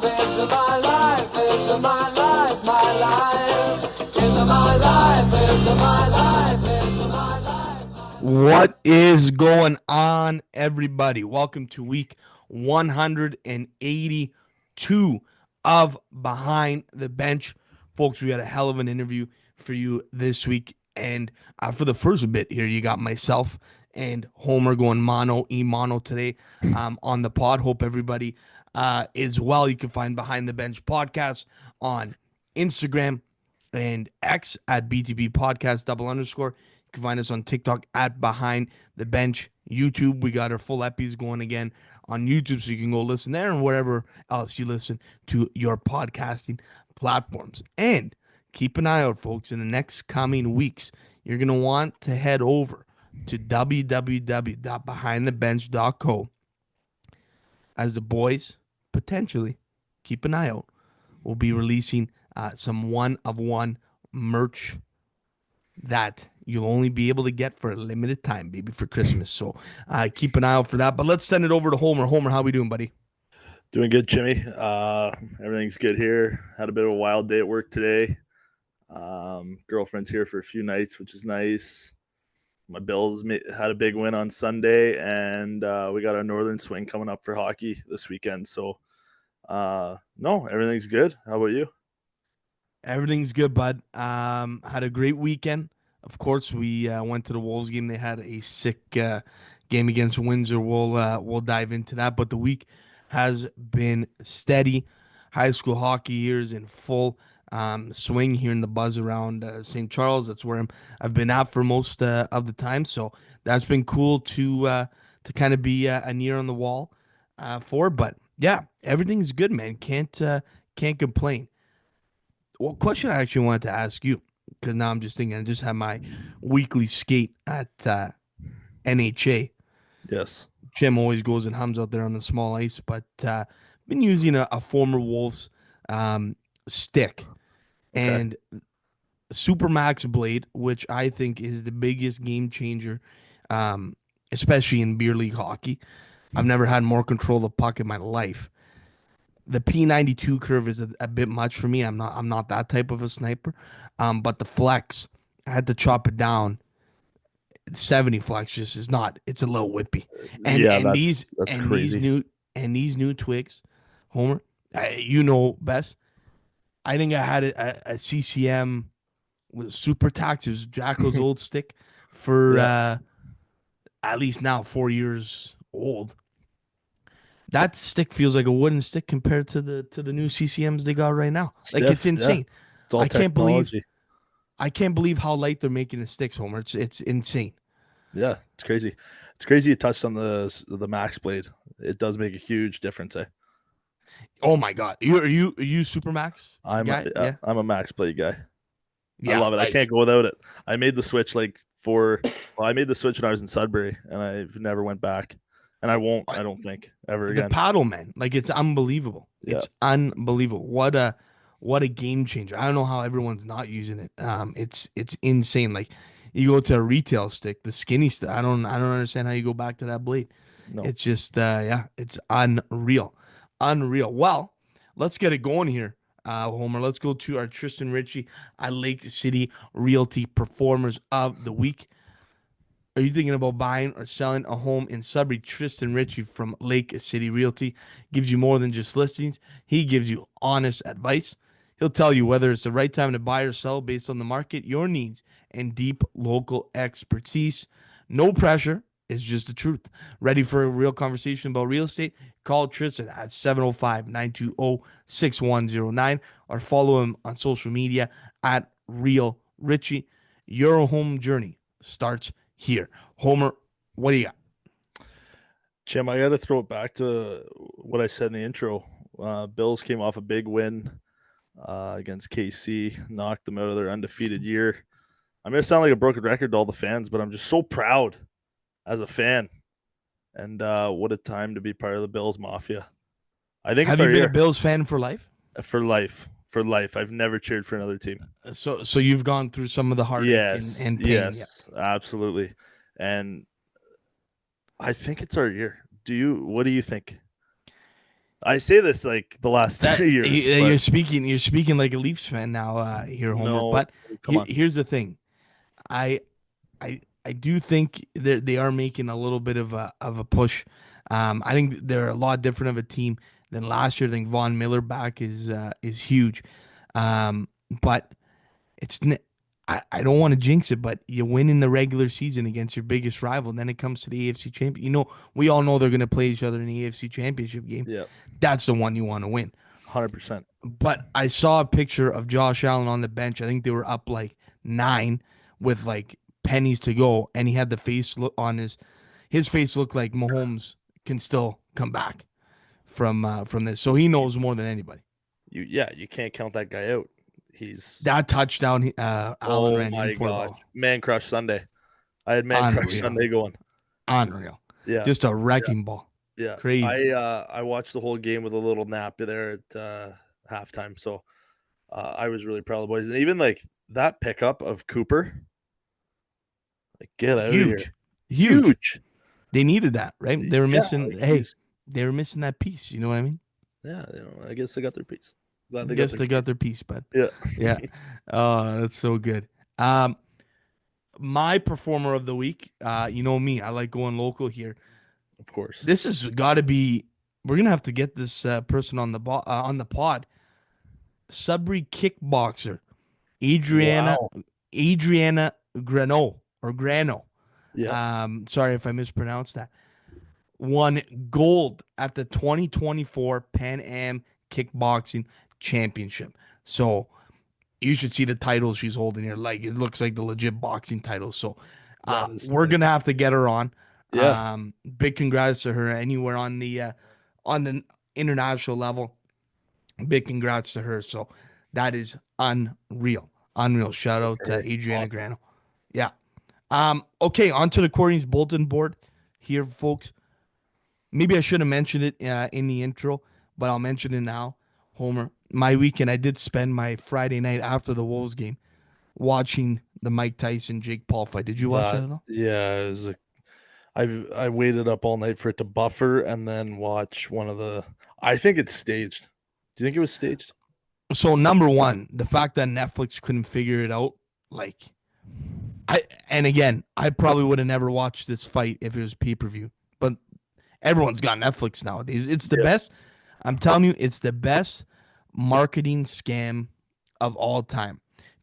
it's my life, it's my life, my life. It's my life, it's my life, it's my life. What is going on, everybody? Welcome to week 182 of Behind the Bench. Folks, we had a hell of an interview for you this week. And for the first bit here, you got myself and Homer going mono today on the pod. Hope everybody is well. You can find Behind the Bench podcast on Instagram and X at BTB podcast _. You can find us on TikTok at Behind the Bench. YouTube, we got our full epis going again on YouTube, so you can go listen there and wherever else you listen to your podcasting platforms. And keep an eye out, folks, in the next coming weeks. You're going to want to head over to www.behindthebench.co as the boys, potentially, keep an eye out, will be releasing some one-of-one merch that you'll only be able to get for a limited time, baby, for Christmas. So keep an eye out for that. But let's send it over to Homer. Homer, how we doing, buddy? Doing good, Jimmy. Everything's good here. Had a bit of a wild day at work today. Girlfriend's here for a few nights, which is nice. My Bills had a big win on Sunday, and we got our Northern Swing coming up for hockey this weekend. So, no, everything's good. How about you? Everything's good, bud. Had a great weekend. Of course, we went to the Wolves game. They had a sick game against Windsor. We'll dive into that. But the week has been steady. High school hockey here is in full swing here in the buzz around St. Charles. That's where I've been at for most of the time. So that's been cool to kind of be a near on the wall for. But yeah, everything's good, man. Can't complain. Well, question I actually wanted to ask you, because now I'm just thinking, I just had my weekly skate at NHA. Yes. Jim always goes and hums out there on the small ice, but been using a former Wolves stick and Supermax blade, which I think is the biggest game changer, especially in beer league hockey. I've never had more control of the puck in my life. The P92 curve is a bit much for me. I'm not that type of a sniper. But the flex, I had to chop it down. 70 flex just is not. It's a little whippy. And Yeah, and that's crazy. these new twigs, Homer, you know best. I think I had a CCM with super tax. It was Jacko's old stick for Yeah. at least now 4 years old. That stick feels like a wooden stick compared to the new CCMs they got right now. Like, it's Stiff, yeah. insane. It's all I can't believe technology. I can't believe how light they're making the sticks, Homer. It's insane. Yeah, it's crazy. It's crazy you touched on the Max blade. It does make a huge difference. Oh my God, are you Supermax guy? Yeah, I'm a Max blade guy. I yeah. love it. I Like, can't go without it. I made the switch I made the switch when I was in Sudbury, and I've never went back, and I won't. I don't think ever the again. paddle, man. Like, it's unbelievable. Yeah. It's unbelievable. What a game changer. I don't know how everyone's not using it. It's insane. Like, you go to a retail stick, the skinny stick. I don't understand how you go back to that blade. No. It's just yeah, it's unreal. Unreal. Well, let's get it going here. Homer, let's go to our Tristan Ritchie at Lake City Realty Performers of the Week. Are you thinking about buying or selling a home in Sudbury? Tristan Ritchie from Lake City Realty gives you more than just listings. He gives you honest advice. He'll tell you whether it's the right time to buy or sell based on the market, your needs, and deep local expertise. No pressure. It's just the truth. Ready for a real conversation about real estate? Call Tristan at 705-920-6109 or follow him on social media at Real Ritchie. Your home journey starts here. Homer, what do you got? Jim, I got to throw it back to what I said in the intro. Bills came off a big win against KC, knocked them out of their undefeated year. I'm going to sound like a broken record to all the fans, but I'm just so proud as a fan. And what a time to be part of the Bills Mafia. I think Have it's you our been year. a Bills fan for life? For life. For life. I've never cheered for another team. So you've gone through some of the heartache and pain. Yes, absolutely. And I think it's our year. What do you think? I say this like the last That 3 years, you're but speaking like a Leafs fan now, here, Homer. no, But come on. here's the thing. I I do think they are making a little bit of a push. I think they're a lot different of a team than last year. I think Von Miller back is huge. But it's I don't want to jinx it, but you win in the regular season against your biggest rival, and then it comes to the AFC champion. We all know they're going to play each other in the AFC championship game. Yeah, That's the one you want to win. 100%. But I saw a picture of Josh Allen on the bench. I think they were up like 9 with like pennies to go, and he had the face look on his face looked like Mahomes can still come back from this. So he knows more than anybody. You can't count that guy out. He's That touchdown, Allen oh ran in my for the gosh, ball. man crush Sunday. I had man crush Unreal. Sunday going. Unreal. Yeah, Just a wrecking ball. yeah. Crazy. I watched the whole game with a little nap there at halftime, so I was really proud of the boys, and even like that pickup of Cooper, like get out of here, Huge. huge. They needed that, right? They were Yeah, missing like hey, they were missing that piece. You know what I mean? yeah. I guess they got their piece. Glad they Guess got they their got their piece, bud. piece. Yeah. Yeah, Oh, that's so good. My performer of the week, you know me, I like going local here. of course. This has got to be. We're gonna have to get this person on the pod. Sudbury kickboxer, Adriana Wow. Adriana Grano or Grano. Yeah, Sorry if I mispronounced that. Won gold at the 2024 Pan Am Kickboxing Championship. So you should see the title she's holding here. Like it looks like the legit boxing title. So that is we're sick. gonna have to get her on. Yeah, Big congrats to her anywhere on the international level. Big congrats to her. So that is unreal. Unreal. Shout out to okay. Adriana Awesome. Grano. Yeah. Okay, on to the Querney's bulletin board here, folks. Maybe I should have mentioned it in the intro, but I'll mention it now. Homer, my weekend, I did spend my Friday night after the Wolves game watching the Mike Tyson Jake Paul fight. Did you watch that That at all? yeah, it was I waited up all night for it to buffer and then watch one of the. I think it's staged. Do you think it was staged? So number one, the fact that Netflix couldn't figure it out, like and again, I probably would have never watched this fight if it was pay-per-view. But everyone's got Netflix nowadays. It's the Yeah, best. I'm telling you, it's the best marketing scam of all time.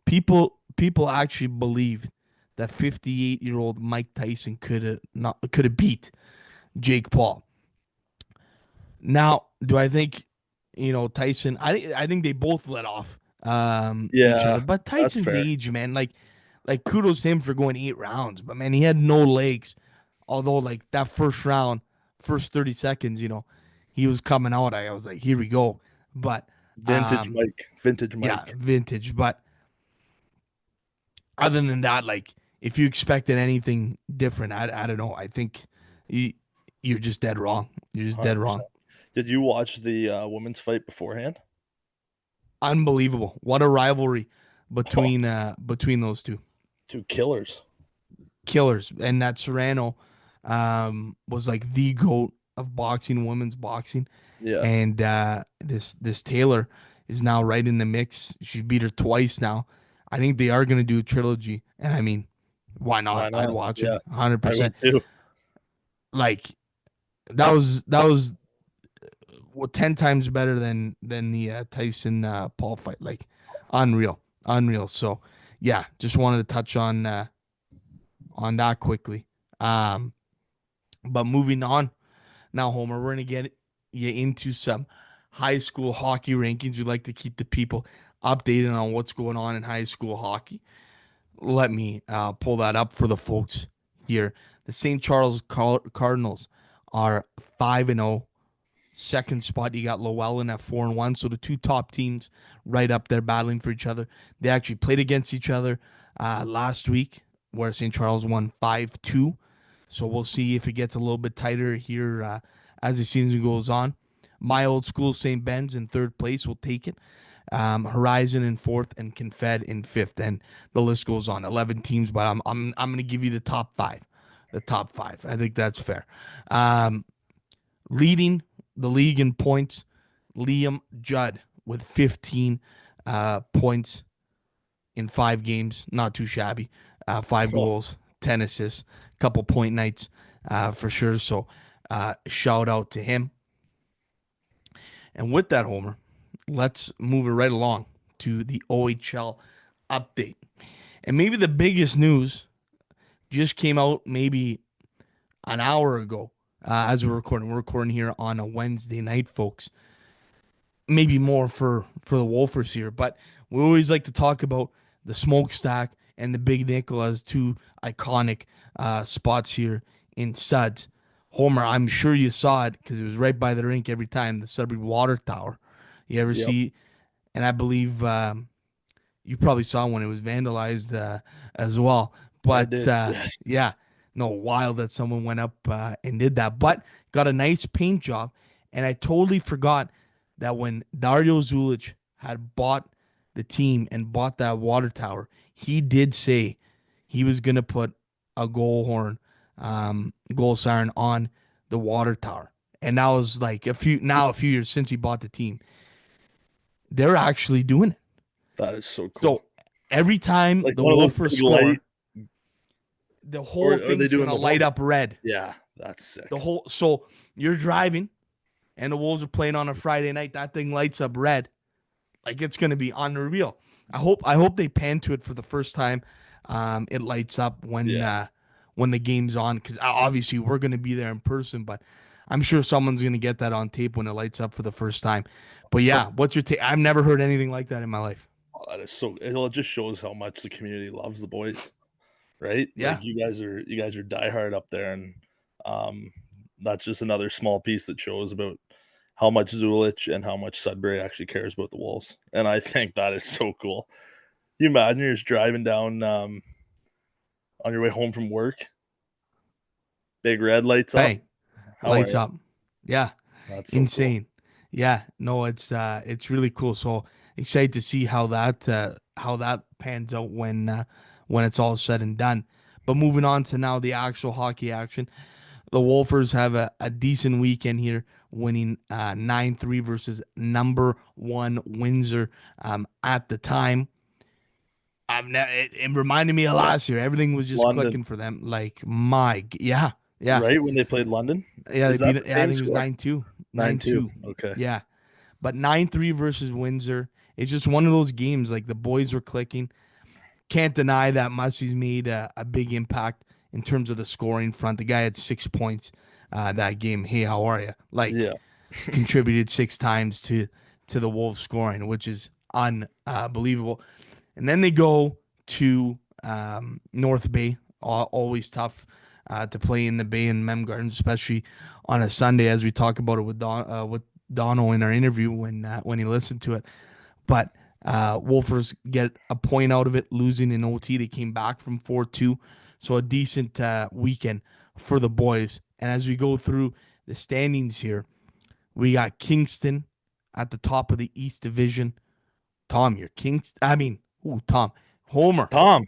People actually believed that 58-year-old Mike Tyson could have beat Jake Paul. Now, do I think Tyson? I think they both let off each yeah, other, but that's Tyson's fair. age, man, like kudos to him for going 8 rounds, but man, he had no legs. Although like that first round, first 30 seconds, he was coming out. I was like, here we go. But Vintage Mike, vintage yeah, Mike. vintage. But other than that, like if you expected anything different, I don't know. I think you, you're just dead wrong. You're just dead wrong. 100%. Did you watch the women's fight beforehand? Unbelievable. What a rivalry between those two. Two killers. Killers. And that Serrano was like the GOAT of boxing, women's boxing. Yeah, And this Taylor is now right in the mix. She beat her twice now. I think they are gonna do a trilogy. And I mean, why not? why I'd not? watch it Yeah, I 100%. would too. Like that was 10 times better than the Tyson Paul fight. Like unreal. Unreal. So yeah, just wanted to touch on that quickly. But moving on now, Homer, we're gonna get you into some high school hockey rankings. We like to keep the people updated on what's going on in high school hockey. Let me pull that up for the folks here. The St. Charles Cardinals are 5-0. Second spot, you got Llewellyn at 4-1. So the two top teams right up there battling for each other. They actually played against each other last week, where St. Charles won 5-2. So we'll see if it gets a little bit tighter here as the season goes on. My old school, St. Ben's in third place, will take it. Horizon in fourth and Confed in fifth, and the list goes on. 11 teams, but I'm going to give you the top five. The top five. I think that's fair. Leading the league in points, Liam Judd with 15 points in 5 games. Not too shabby. 5 goals, 10 assists, couple point nights for sure. So shout out to him. And with that, Homer, let's move it right along to the OHL update. And maybe the biggest news just came out maybe an hour ago as we're recording. We're recording here on a Wednesday night, folks. Maybe more for the Wolfers here, but we always like to talk about the smokestack and the Big Nickel as two iconic spots here in Suds. Homer, I'm sure you saw it because it was right by the rink every time, the Sudbury Water Tower. You ever Yep. see? And I believe you probably saw when it was vandalized as well. I But did. Yes. yeah, no, wild that someone went up and did that. But got a nice paint job. And I totally forgot that when Dario Zulic had bought the team and bought that water tower, he did say he was going to put a goal siren on the water tower. And that was like a few years since he bought the team. They're actually doing it. That is so cool. So every time Like the one of those Wolfers big score, light- the Or whole are they thing's doing gonna the light whole- up red. Yeah, that's sick. So you're driving, and the Wolves are playing on a Friday night. That thing lights up red, like it's gonna be unreal. I hope they pan to it for the first time. It lights up when the game's on, because obviously we're gonna be there in person, but I'm sure someone's gonna get that on tape when it lights up for the first time. But yeah, what's your take? I've never heard anything like that in my life. Oh, that is so. It just shows how much the community loves the boys, right? Yeah. Like you guys are diehard up there, and that's just another small piece that shows about how much Zulich and how much Sudbury actually cares about the Wolves. And I think that is so cool. You imagine you're just driving down on your way home from work, big red lights up. Bang. How Lights are you? up. Yeah. That's so Insane. Yeah. No, it's really cool. So excited to see how that pans out when it's all said and done. But moving on to now the actual hockey action. The Wolfers have a decent weekend here, winning 9-3 versus number 1 Windsor at the time. It reminded me of last year. Everything was just London. clicking for them. Like, yeah. Right when they played London. Yeah, Is they that beat it. the Yeah, I same think it was score? 9-2. 9-2. Okay. Yeah. But 9-3 versus Windsor. It's just one of those games. Like, the boys were clicking. Can't deny that Mussey's made a big impact in terms of the scoring front. The guy had 6 points that game. Hey, how are you? Like, Yeah. contributed 6 times to the Wolves scoring, which is unbelievable. And then they go to North Bay. Always tough to play in the Bay and Mem Gardens, especially on a Sunday, as we talk about it with Dono in our interview when he listened to it. But Wolfers get a point out of it, losing in OT. They came back from 4-2, so a decent weekend for the boys. And as we go through the standings here, we got Kingston at the top of the East Division. Tom, you're Tom. Homer. Tom.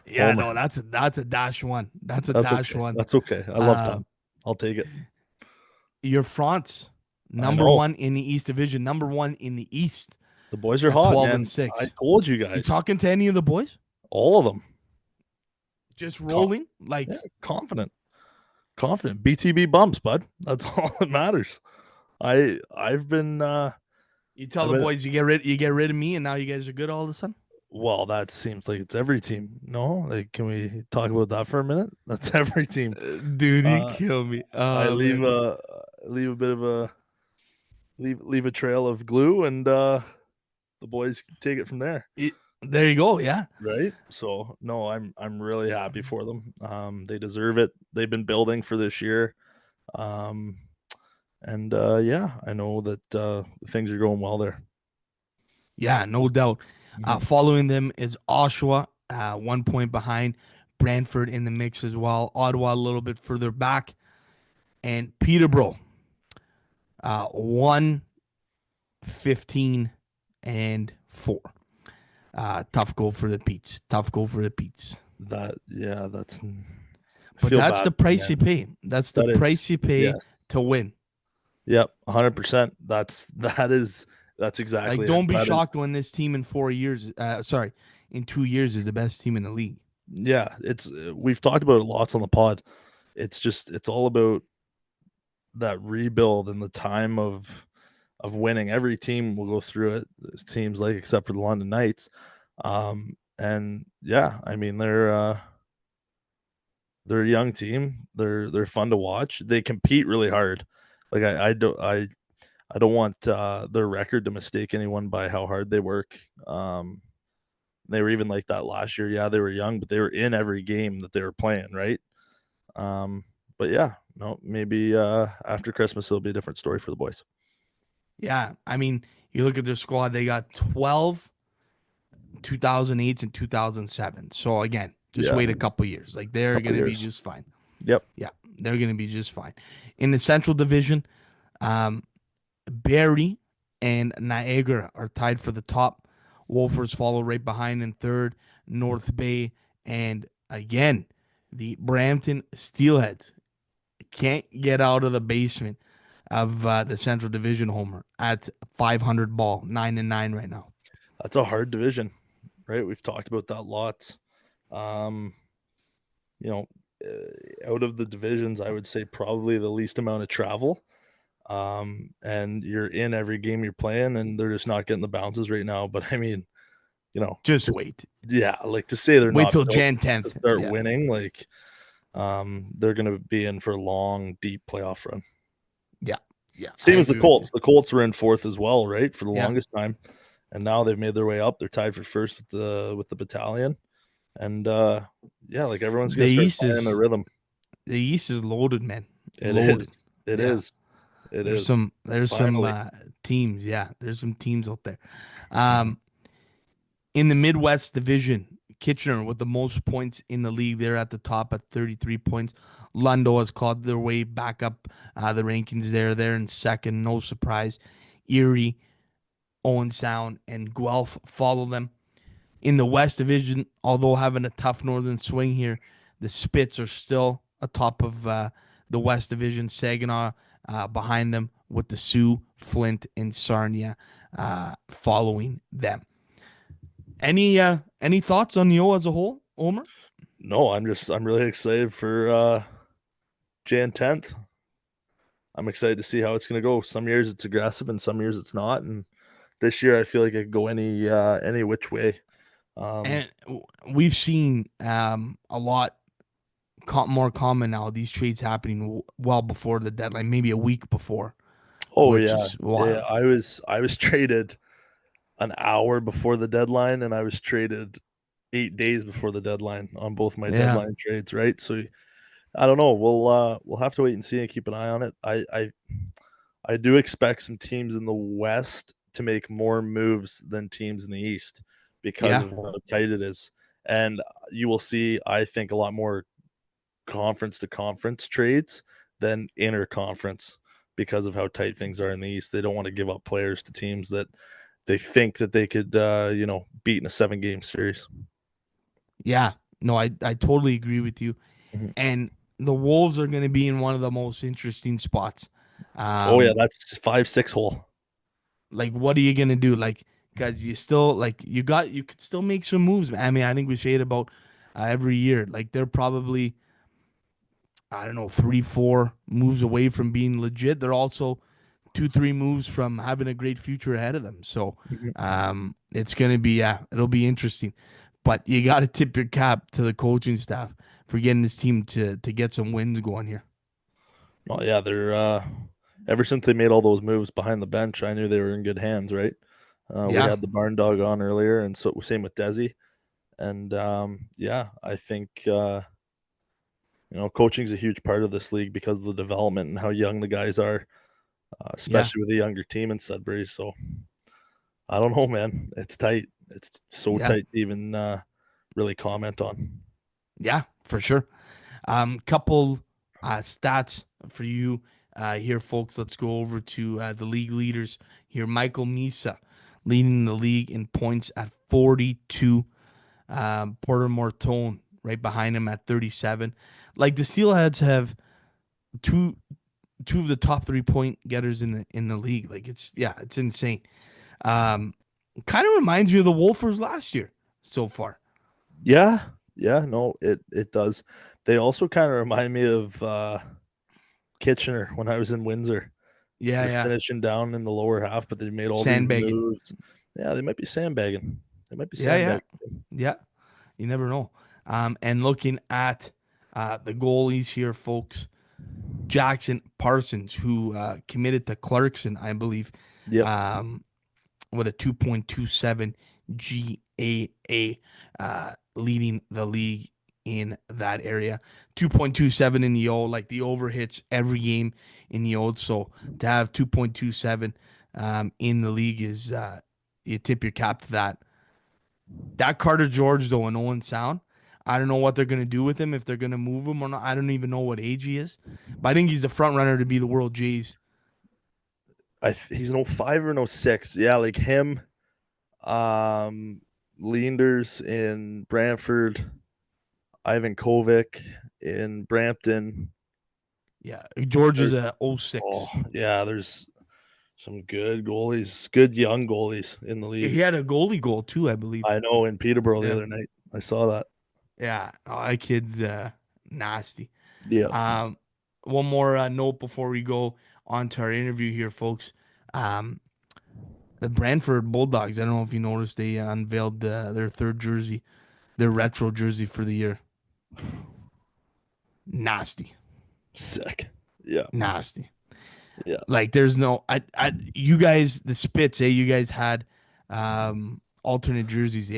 Yeah, Homer. no, that's a dash one. That's a That's dash okay. one. That's okay. I love Tom. I'll take it. Your France, number 1 in the East Division, number 1 in the East. The boys are at hot, 12 man. and 6. I told you guys. You talking to any of the boys? All of them. Just rolling? Confident. BTB bumps, bud. That's all that matters. I've been You tell the boys you get rid of me and now you guys are good all of a sudden? well, that seems like it's every team. No? Like, can we talk about that for a minute? That's every team. Dude, you kill me. I leave a bit of a leave a trail of glue, and the boys take it from there. There you go, yeah. Right? So no, I'm really happy for them. They deserve it. They've been building for this year. And I know that things are going well there. Yeah, no doubt. Following them is Oshawa, 1 point behind. Brantford in the mix as well. Ottawa a little bit further back. And Peterborough, 1-15-4. Tough goal for the Pete's. That's But the price you pay. That's the price you pay to win. Yep, 100%. That's Like, exactly it. don't be That is, shocked when this team in 4 years, in 2 years is the best team in the league. yeah. It's we've talked about it lots on the pod. It's all about that rebuild and the time of winning. Every team will go through it. It seems like, except for the London Knights. And yeah, I mean they're a young team. They're fun to watch. They compete really hard. Like I don't want their record to mistake anyone by how hard they work. They were even like that last year. Yeah, they were young, but they were in every game that they were playing, right? Um, but yeah, no, maybe after Christmas it'll be a different story for the boys. Yeah, I mean, you look at their squad; they got 12 2008s and 2007. So again, just Yeah, wait a couple years. Like they're couple gonna be years. just fine. Yep. Yeah, they're gonna be just fine. In the Central Division, um, Barrie and Niagara are tied for the top. Wolfers follow right behind in third. North Bay and again, the Brampton Steelheads can't get out of the basement of the Central Division homer at 500 ball, 9-9 right now. That's a hard division, right? We've talked about that lots. Um, you know, out of the divisions, I would say probably the least amount of travel. And you're in every game you're playing, and they're just not getting the bounces right now. But I mean, Just just wait. yeah, like to say they're Wait not till built Jan to 10th. start Yeah. winning, like they're gonna be in for a long, deep playoff run. Yeah. Yeah. I Same as the agree with you. Colts. The Colts were in fourth as well, right? For the Yeah. longest time. And now they've made their way up. They're tied for first with the battalion. And yeah, like everyone's The gonna start East finding their is rhythm. the East is loaded, man. It is. Loaded. It Yeah. is. It There's is. some Finally. teams. Yeah. There's some teams out there. Mhm. Um, in the Midwest Division, Kitchener with the most points in the league. They're at the top at 33 points. Lundo has clawed their way back up the rankings there. They're in second. No surprise. Erie, Owen Sound, and Guelph follow them. In the West Division, although having a tough northern swing here, the Spits are still atop of the West Division. Saginaw behind them with the Sioux, Flint, and Sarnia following them. Any thoughts on the O as a whole, Omer? No, I'm really excited for Jan 10th. I'm excited to see how it's gonna go. Some years it's aggressive and some years it's not. And this year I feel like it could go any which way. Um, And we've seen a lot more common now. These trades happening well before the deadline, maybe a week before, oh which yeah. is Yeah. wild. I was traded an hour before the deadline, and I was traded 8 days before the deadline on both my Yeah, deadline trades, right? So I don't know. We'll have to wait and see and keep an eye on it. I do expect some teams in the West to make more moves than teams in the East because yeah, of how tight it is. And you will see, I think, a lot more conference to conference trades than interconference because of how tight things are in the East. They don't want to give up players to teams that they think that they could, beat in a 7 game series. yeah. No, I totally agree with you. Mhm. And the Wolves are going to be in one of the most interesting spots. Oh yeah, Um, that's 5-6 hole. like, what are you going to do? Like, because you still you could still make some moves. I mean, I think we say it about every year. Like, they're probably I don't know 3-4 moves away from being legit. They're also 2-3 moves from having a great future ahead of them. So Mhm. it's gonna be it'll be interesting. But you got to tip your cap to the coaching staff for getting this team to get some wins going here. Oh yeah, they're ever since they made all those moves behind the bench, I knew they were in good hands, right? We Yeah, had the barn dog on earlier, and so same with Desi. And yeah, I think coaching is a huge part of this league because of the development and how young the guys are, yeah, especially with a younger team in Sudbury. So I don't know, man. It's tight. It's so yeah, tight to even really comment on. yeah, for sure. Couple stats for you here, folks. Let's go over to the league leaders here. Michael Misa leading the league in points at 42. Porter Mortone right behind him at 37. Like the Steelheads have two two of the top 3-point getters in the league. Like it's insane. Kind of reminds me of the Wolfers last year so far. Yeah, no, it does. They also kind of remind me of Kitchener when I was in Windsor. Yeah, They're yeah. finishing down in the lower half, but they made all these Sandbagging. moves. Yeah, they might be sandbagging. They might be Yeah, yeah. sandbagging. Yeah. You never know. And looking at the goalies here, folks, Jackson Parsons, who committed to Clarkson, I believe, Yep. with a 2.27 GAA, leading the league in that area. 2.27 in the O, like the over hits every game in the O. So to have 2.27 in the league is you tip your cap to that. That Carter George, though, and Owen Sound, I don't know what they're going to do with him, if they're going to move him or not. I don't even know what age he is. But I think he's the front runner to be the World Jays. He's an 05 or an 06. Yeah, like him, Leanders in Brantford, Ivan Kovic in Brampton. Yeah, George is a 06. Oh, yeah, there's some good goalies, good young goalies in the league. He had a goalie goal, too, I believe. I know in Peterborough the Yeah. other night. I saw that. Yeah, that kid's nasty. Yeah. One more note before we go on to our interview here, folks. The Brantford Bulldogs, I don't know if you noticed, they unveiled their third jersey, their retro jersey for the year. Nasty. Sick. Yeah. Nasty. Yeah. Like there's no you guys, the Spits, you guys had alternate jerseys,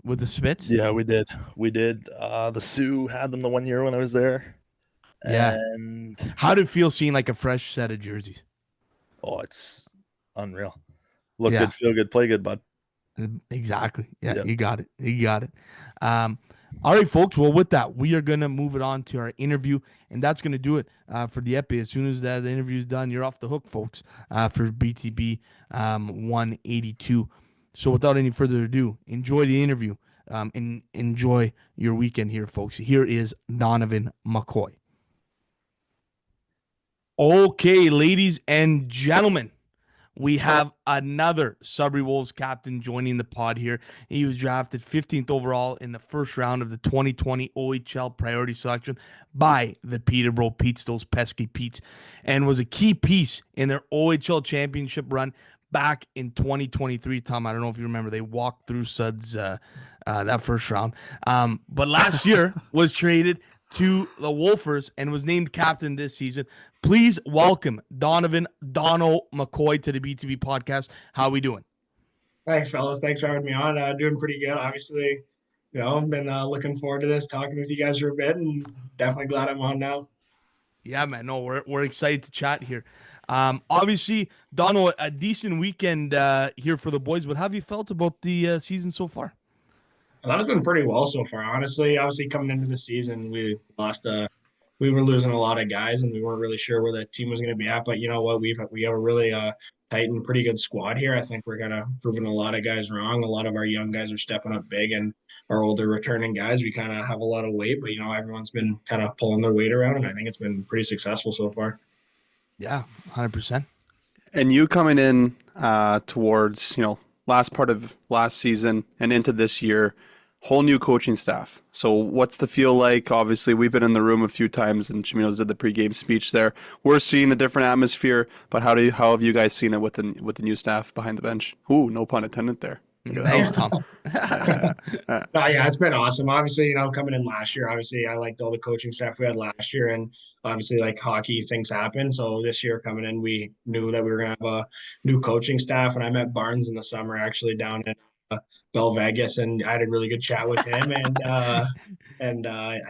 with the Spits? Yeah, we did. The Sioux had them the 1 year when I was there. Yeah. And How did it feel seeing like a fresh set of jerseys? oh, it's unreal. Look Yeah. good, feel good, play good, bud. Exactly. Yeah, Yeah. you got it. You got it. All right, folks. Well, with that, we are going to move it on to our interview, and that's going to do it for the epi. As soon as the interview is done, you're off the hook, folks, for BTB 182. So without any further ado, enjoy the interview and enjoy your weekend here, folks. Here is Donovan McCoy. Okay, ladies and gentlemen, we have another Sudbury Wolves captain joining the pod here. He was drafted 15th overall in the first round of the 2020 OHL priority selection by the Peterborough Petes, those pesky Petes, and was a key piece in their OHL championship run back in 2023. Tom, I don't know if you remember, they walked through Suds that first round. But last year was traded to the Wolfers and was named captain this season. Please welcome Donovan McCoy to the BTB podcast. How are we doing? Thanks, fellas. Thanks for having me on. Doing pretty good. Obviously, I've been looking forward to this, talking with you guys for a bit, and definitely glad I'm on now. Yeah, man. No, we're excited to chat here. Obviously, Dono, a decent weekend here for the boys. But how have you felt about the season so far? I thought it's been pretty well so far, honestly. Obviously, coming into the season, we were losing a lot of guys, and we weren't really sure where the team was going to be at. But you know what? We have a really tight and pretty good squad here. I think we're kind of proving a lot of guys wrong. A lot of our young guys are stepping up big, and our older returning guys, we kind of have a lot of weight. But everyone's been kind of pulling their weight around, and I think it's been pretty successful so far. Yeah, 100%. And you coming in towards last part of last season and into this year, whole new coaching staff. So what's the feel like? Obviously, we've been in the room a few times, and Chimino's did the pregame speech there. We're seeing a different atmosphere, but how have you guys seen it with the new staff behind the bench? Ooh, no pun intended there. Nice, Tom. Yeah, it's been awesome. Obviously, coming in last year, obviously I liked all the coaching staff we had last year, and obviously like hockey things happen. So this year coming in, we knew that we were gonna have a new coaching staff, and I met Barnes in the summer actually down in Bell Vegas, and I had a really good chat with him, and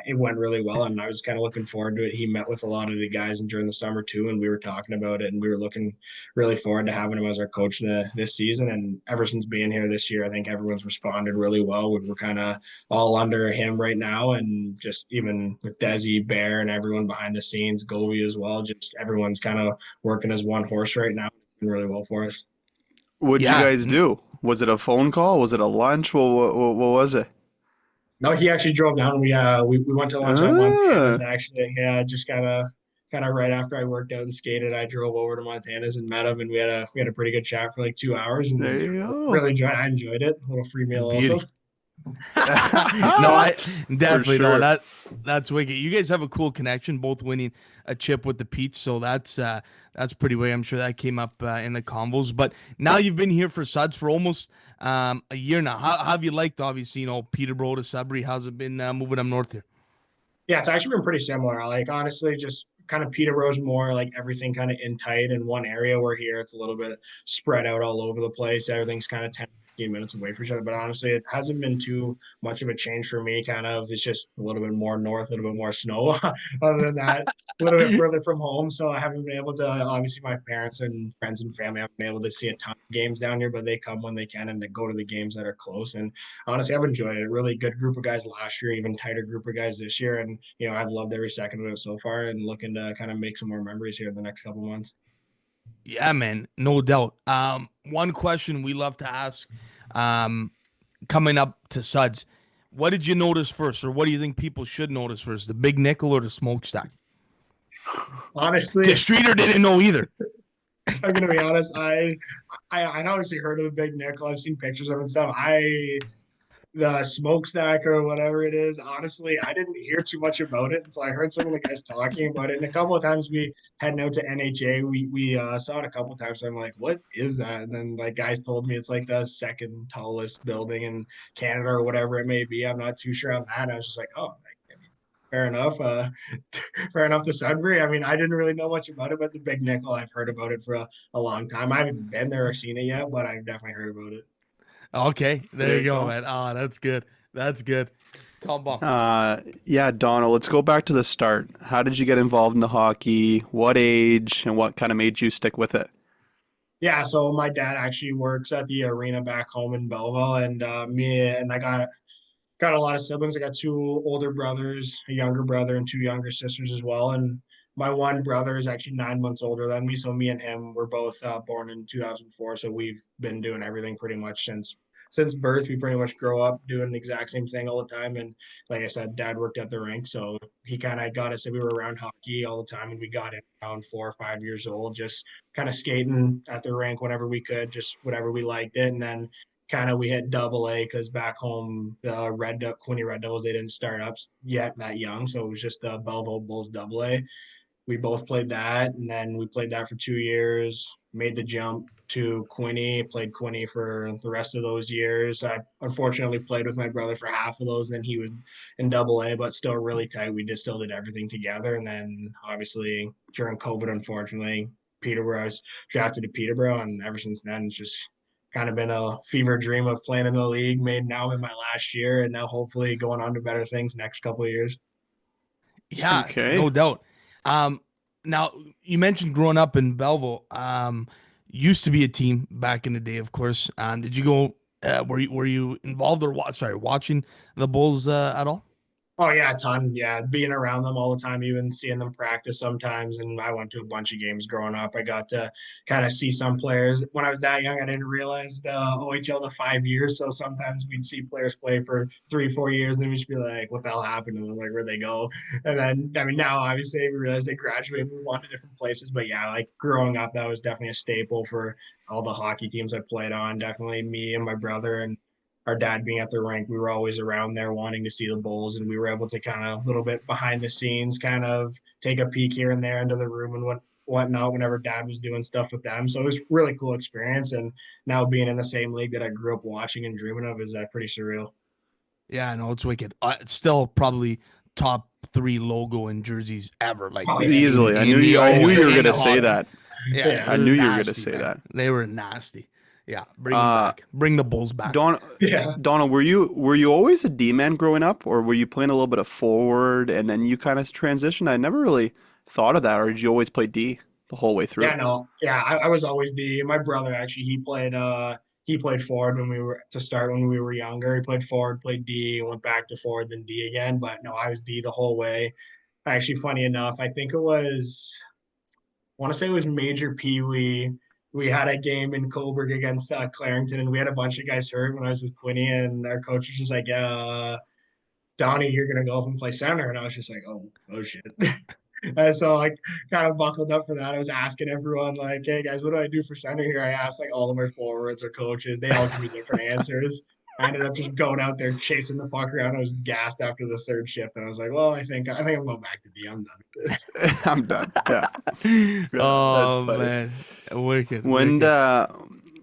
it went really well, and I was kind of looking forward to it. He met with a lot of the guys during the summer too, and we were talking about it, and we were looking really forward to having him as our coach this season. And ever since being here this year, I think everyone's responded really well. We're kind of all under him right now, and just even with Desi, Bear, and everyone behind the scenes, Govey as well, just everyone's kind of working as one horse right now. It's been really well for us. What'd you guys do? Was it a phone call? Was it a lunch? What was it? No, he actually drove down. We went to lunch on one campus, actually. Yeah, just kind of kind of right after I worked out and skated, I drove over to Montana's and met him, and we had a pretty good chat for like 2 hours, and There you go. really enjoyed. I enjoyed it. A little free meal also. Beauty. No, I definitely sure. know that's wicked. You guys have a cool connection, both winning a chip with the Pete's, so that's pretty way. I'm sure that came up in the combos. But now you've been here for Suds for almost a year now. How have you liked, obviously, Peterborough to Sudbury? How's it been moving up north here? Yeah, it's actually been pretty similar. Like honestly, just kind of Peterborough's more like everything kind of in tight in one area, where here it's a little bit spread out all over the place. Everything's kind of 10, 15 minutes away from each other. But honestly, it hasn't been too much of a change for me. Kind of it's just a little bit more north, a little bit more snow. Other than that, a little bit further from home. So I haven't been able to, obviously my parents and friends and family haven't been able to see a ton of games down here, but they come when they can and they go to the games that are close. And honestly, I've enjoyed it. Really good group of guys last year, even tighter group of guys this year. And, I've loved every second of it so far and looking to kind of make some more memories here in the next couple months. Yeah, man, no doubt. One question we love to ask coming up to Suds. What did you notice first, or what do you think people should notice first, the big nickel or the smokestack? Honestly, The Streeter didn't know either. I'm gonna be honest. I obviously heard of the big nickel. I've seen pictures of it and stuff. The smokestack or whatever it is, honestly, I didn't hear too much about it until I heard some of the guys talking about it. And a couple of times we heading out to NHA, we saw it a couple of times. So I'm like, what is that? And then like guys told me it's like the second tallest building in Canada or whatever it may be. I'm not too sure on that. And I was just like, oh, fair enough. Fair enough to Sudbury. I mean, I didn't really know much about it, but the Big Nickel, I've heard about it for a long time. I haven't been there or seen it yet, but I've definitely heard about it. Okay, there you go, man. Oh, that's good. That's good. Tom Baum. Yeah, Donald, let's go back to the start. How did you get involved in the hockey? What age and what kind of made you stick with it? Yeah, so my dad actually works at the arena back home in Belleville, and I got a lot of siblings. I got two older brothers, a younger brother, and two younger sisters as well. And my one brother is actually 9 months older than me. So me and him were both born in 2004. So we've been doing everything pretty much since birth. We pretty much grow up doing the exact same thing all the time. And like I said, dad worked at the rink, so he kind of got us. We were around hockey all the time, and we got in around 4 or 5 years old, just kind of skating at the rink whenever we could, just whatever we liked it. And then kind of we hit double A because back home the Querney Red Devils, they didn't start up yet that young, so it was just the Belleville Bulls double A. We both played that, and then we played that for 2 years, made the jump to Querney, played Querney for the rest of those years. I unfortunately played with my brother for half of those, then he was in double A, but still really tight. We just still did everything together. And then obviously during COVID, unfortunately, Peterborough, I was drafted to Peterborough, and ever since then it's just kind of been a fever dream of playing in the league. Made now in my last year, and now hopefully going on to better things next couple of years. Yeah, Okay. no doubt. Now you mentioned growing up in Belleville. Used to be a team back in the day, of course. Did you go? Were you involved or watching the Bulls at all? Oh yeah, a ton. Yeah, being around them all the time, even seeing them practice sometimes. And I went to a bunch of games growing up. I got to kind of see some players. When I was that young, I didn't realize the OHL the 5 years. So sometimes we'd see players play for 3, 4 years, and we'd just be like, "What the hell happened to them? Like, where'd they go?" And then, I mean, now obviously we realize they graduate, move on to different places. But yeah, like growing up, that was definitely a staple for all the hockey teams I played on. Definitely me and my brother and our dad being at the rink, we were always around there wanting to see the Bulls, and we were able to kind of a little bit behind the scenes, kind of take a peek here and there into the room and whatnot whenever dad was doing stuff with them. So it was a really cool experience. And now being in the same league that I grew up watching and dreaming of is pretty surreal. Yeah, no, it's wicked. It's still probably top 3 logo and jerseys ever. Like Oh, yeah. Easily. I in knew the you were going to old- say that. Yeah, Yeah. I they knew were you were going to nasty, say man. that. They were nasty. Yeah, bring them back. Bring the Bulls back. Yeah. Donald, were you always a D man growing up, or were you playing a little bit of forward and then you kind of transitioned? I never really thought of that, or did you always play D the whole way through? Yeah, no. Yeah, I was always my brother actually, he played forward when we were younger. He played forward, played D, went back to forward, then D again. But no, I was D the whole way. Actually, funny enough, I think I want to say it was Major Pee Wee. We had a game in Coburg against Clarington, and we had a bunch of guys hurt when I was with Quinny, and our coach was just like, "Yeah, Donnie, you're gonna go up and play center," and I was just like, "Oh shit." So I kind of buckled up for that. I was asking everyone like, "Hey guys, what do I do for center here?" I asked like all of my forwards or coaches. They all give me different answers. I ended up just going out there chasing the puck around. I was gassed after the third shift, and I was like, "Well, I think I'm going back to D. I'm done with this." I'm done. Yeah. That's Oh funny. man, wicked, When wicked.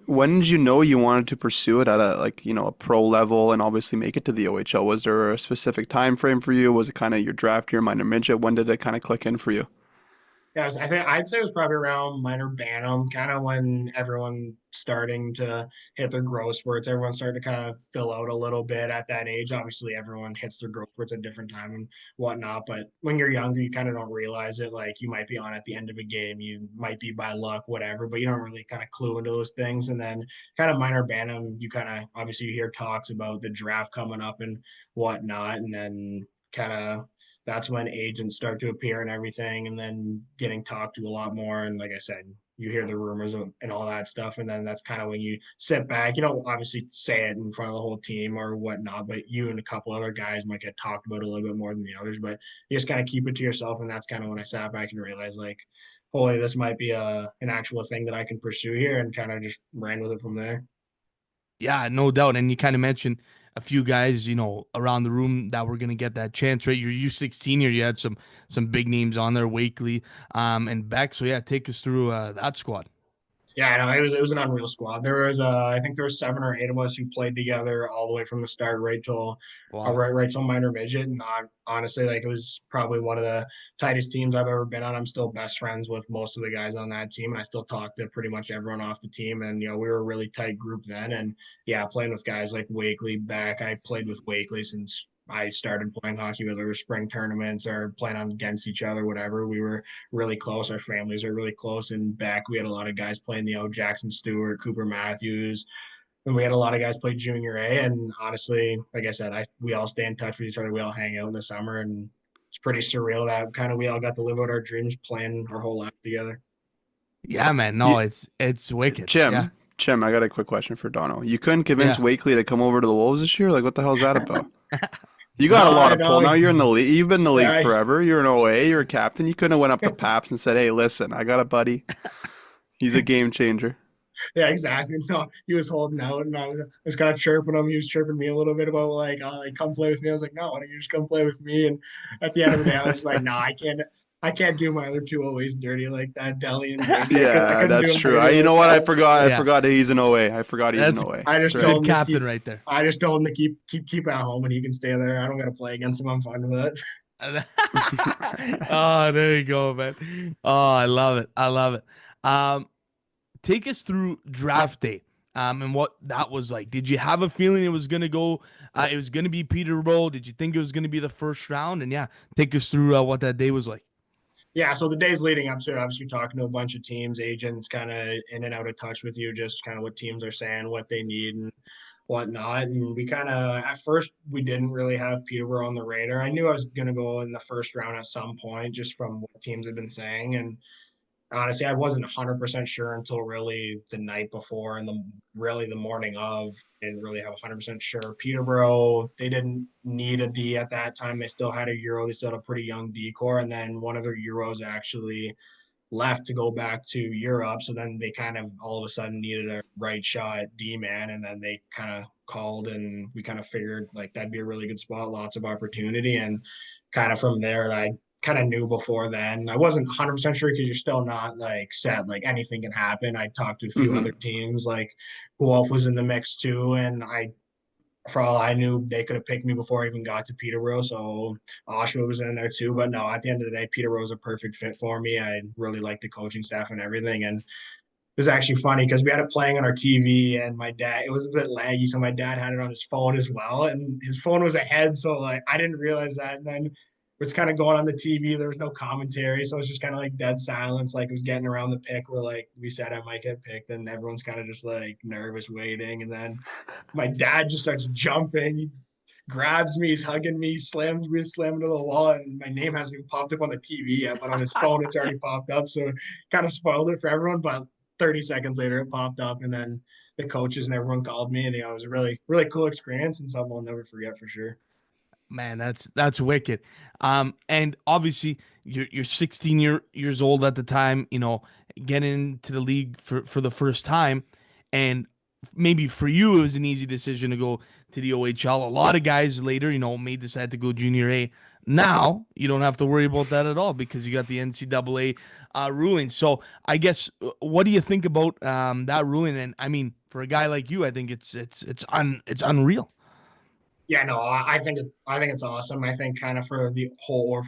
when did you know you wanted to pursue it at a a pro level and obviously make it to the OHL? Was there a specific time frame for you? Was it kind of your draft year, minor midget? When did it kind of click in for you? Yeah, I think I'd say it was probably around minor Bantam, kind of when everyone starting to hit their growth spurts. Everyone started to kind of fill out a little bit at that age. Obviously, everyone hits their growth spurts at different time and whatnot. But when you're younger, you kind of don't realize it. Like you might be on at the end of a game, you might be by luck, whatever, but you don't really kind of clue into those things. And then kind of minor Bantam, you kind of obviously you hear talks about the draft coming up and whatnot, and then kind of that's when agents start to appear and everything, and then getting talked to a lot more. And like I said, you hear the rumors and all that stuff, and then that's kind of when you sit back. You don't obviously say it in front of the whole team or whatnot, but you and a couple other guys might get talked about a little bit more than the others. But you just kind of keep it to yourself, and that's kind of when I sat back and realized like, holy, this might be an actual thing that I can pursue here, and kind of just ran with it from there. Yeah, no doubt. And you kind of mentioned a few guys, around the room that were gonna get that chance, right? Your U16 here, you had some big names on there, Wakely, and Beck. So yeah, take us through that squad. Yeah, I know it was an unreal squad. There was I think there were 7 or 8 of us who played together all the way from the start Wow. right till minor midget. And honestly, like it was probably one of the tightest teams I've ever been on. I'm still best friends with most of the guys on that team, and I still talk to pretty much everyone off the team. And we were a really tight group then. And yeah, playing with guys like Wakely back. I played with Wakely since I started playing hockey, whether it was spring tournaments or playing on against each other, whatever. We were really close. Our families are really close. And back, we had a lot of guys playing, Jackson Stewart, Cooper Matthews, and we had a lot of guys play junior A. And honestly, like I said, we all stay in touch with each other. We all hang out in the summer, and it's pretty surreal that kind of we all got to live out our dreams playing our whole life together. Yeah, man. You, No, it's wicked. Yeah, Jim, I got a quick question for Dono. You couldn't convince yeah. Wakely to come over to the Wolves this year? Like, what the hell's that about? You got a No, lot I of pull. know. Now you're in the league. You've been in the league I, forever. You're an OA. You're a captain. You couldn't have went up to Paps and said, "Hey, listen, I got a buddy. He's a game changer." yeah, exactly. No, he was holding out, and I was kind of chirping him. He was chirping me a little bit about like come play with me. I was like, no, why don't you just come play with me? And at the end of the day, I was just like, no, I can't do my other two always dirty like that. Deli and Brady, I Yeah, couldn't do that's him true. dirty You like know what? I that. forgot. I Yeah, forgot that he's an OA. I forgot he's an that's OA. I That's just right. told good him to captain right there. I just told him to keep at home, and he can stay there. I don't got to play against him. I'm fine with it. Oh, there you go, man. Oh, I love it. I love it. Um, Take us through draft day, and what that was like. Did you have a feeling it was gonna go? It was gonna be Peterborough. Did you think it was gonna be the first round? And yeah, take us through what that day was like. Yeah, so the days leading up to it, obviously talking to a bunch of teams, agents kind of in and out of touch with you, just kind of what teams are saying, what they need, and whatnot. And we kind of, at first, we didn't really have Peterborough on the radar. I knew I was going to go in the first round at some point, just from what teams had been saying. And honestly, I wasn't 100% sure until really the night before and the morning of. I didn't really have 100% sure. Peterborough, they didn't need a D at that time. They still had a Euro. They still had a pretty young D core. And then one of their Euros actually left to go back to Europe. So then they kind of all of a sudden needed a right shot D man. And then they kind of called, and we kind of figured like that'd be a really good spot, lots of opportunity. And kind of from there, I kind of knew before then. I wasn't 100% sure because you're still not like set, like anything can happen. I talked to a few Hmm. other teams, like who else was in the mix too. And for all I knew, they could have picked me before I even got to Peterborough. So Oshawa was in there too. But no, at the end of the day, Peterborough was a perfect fit for me. I really liked the coaching staff and everything. And it was actually funny because we had it playing on our TV, and my dad, it was a bit laggy. So my dad had it on his phone as well. And his phone was ahead. So like I didn't realize that. And then was kind of going on the TV. There was no commentary. So it was just kind of like dead silence. Like it was getting around the pick where like we said I might get picked, and everyone's kind of just like nervous waiting. And then my dad just starts jumping. He grabs me, he's hugging me, slams me, slamming to the wall, and my name hasn't even popped up on the TV yet, but on his phone it's already popped up. So kind of spoiled it for everyone. But 30 seconds later it popped up, and then the coaches and everyone called me, and it was a really, really cool experience and something I'll never forget for sure. Man, that's wicked. And obviously you're 16 years old at the time, getting into the league for the first time, and maybe for you it was an easy decision to go to the OHL. A lot of guys later, may decide to go junior A. Now you don't have to worry about that at all because you got the NCAA ruling. So I guess what do you think about that ruling? And I mean, for a guy like you, I think it's unreal. Yeah, no, I think it's awesome. I think kind of for the whole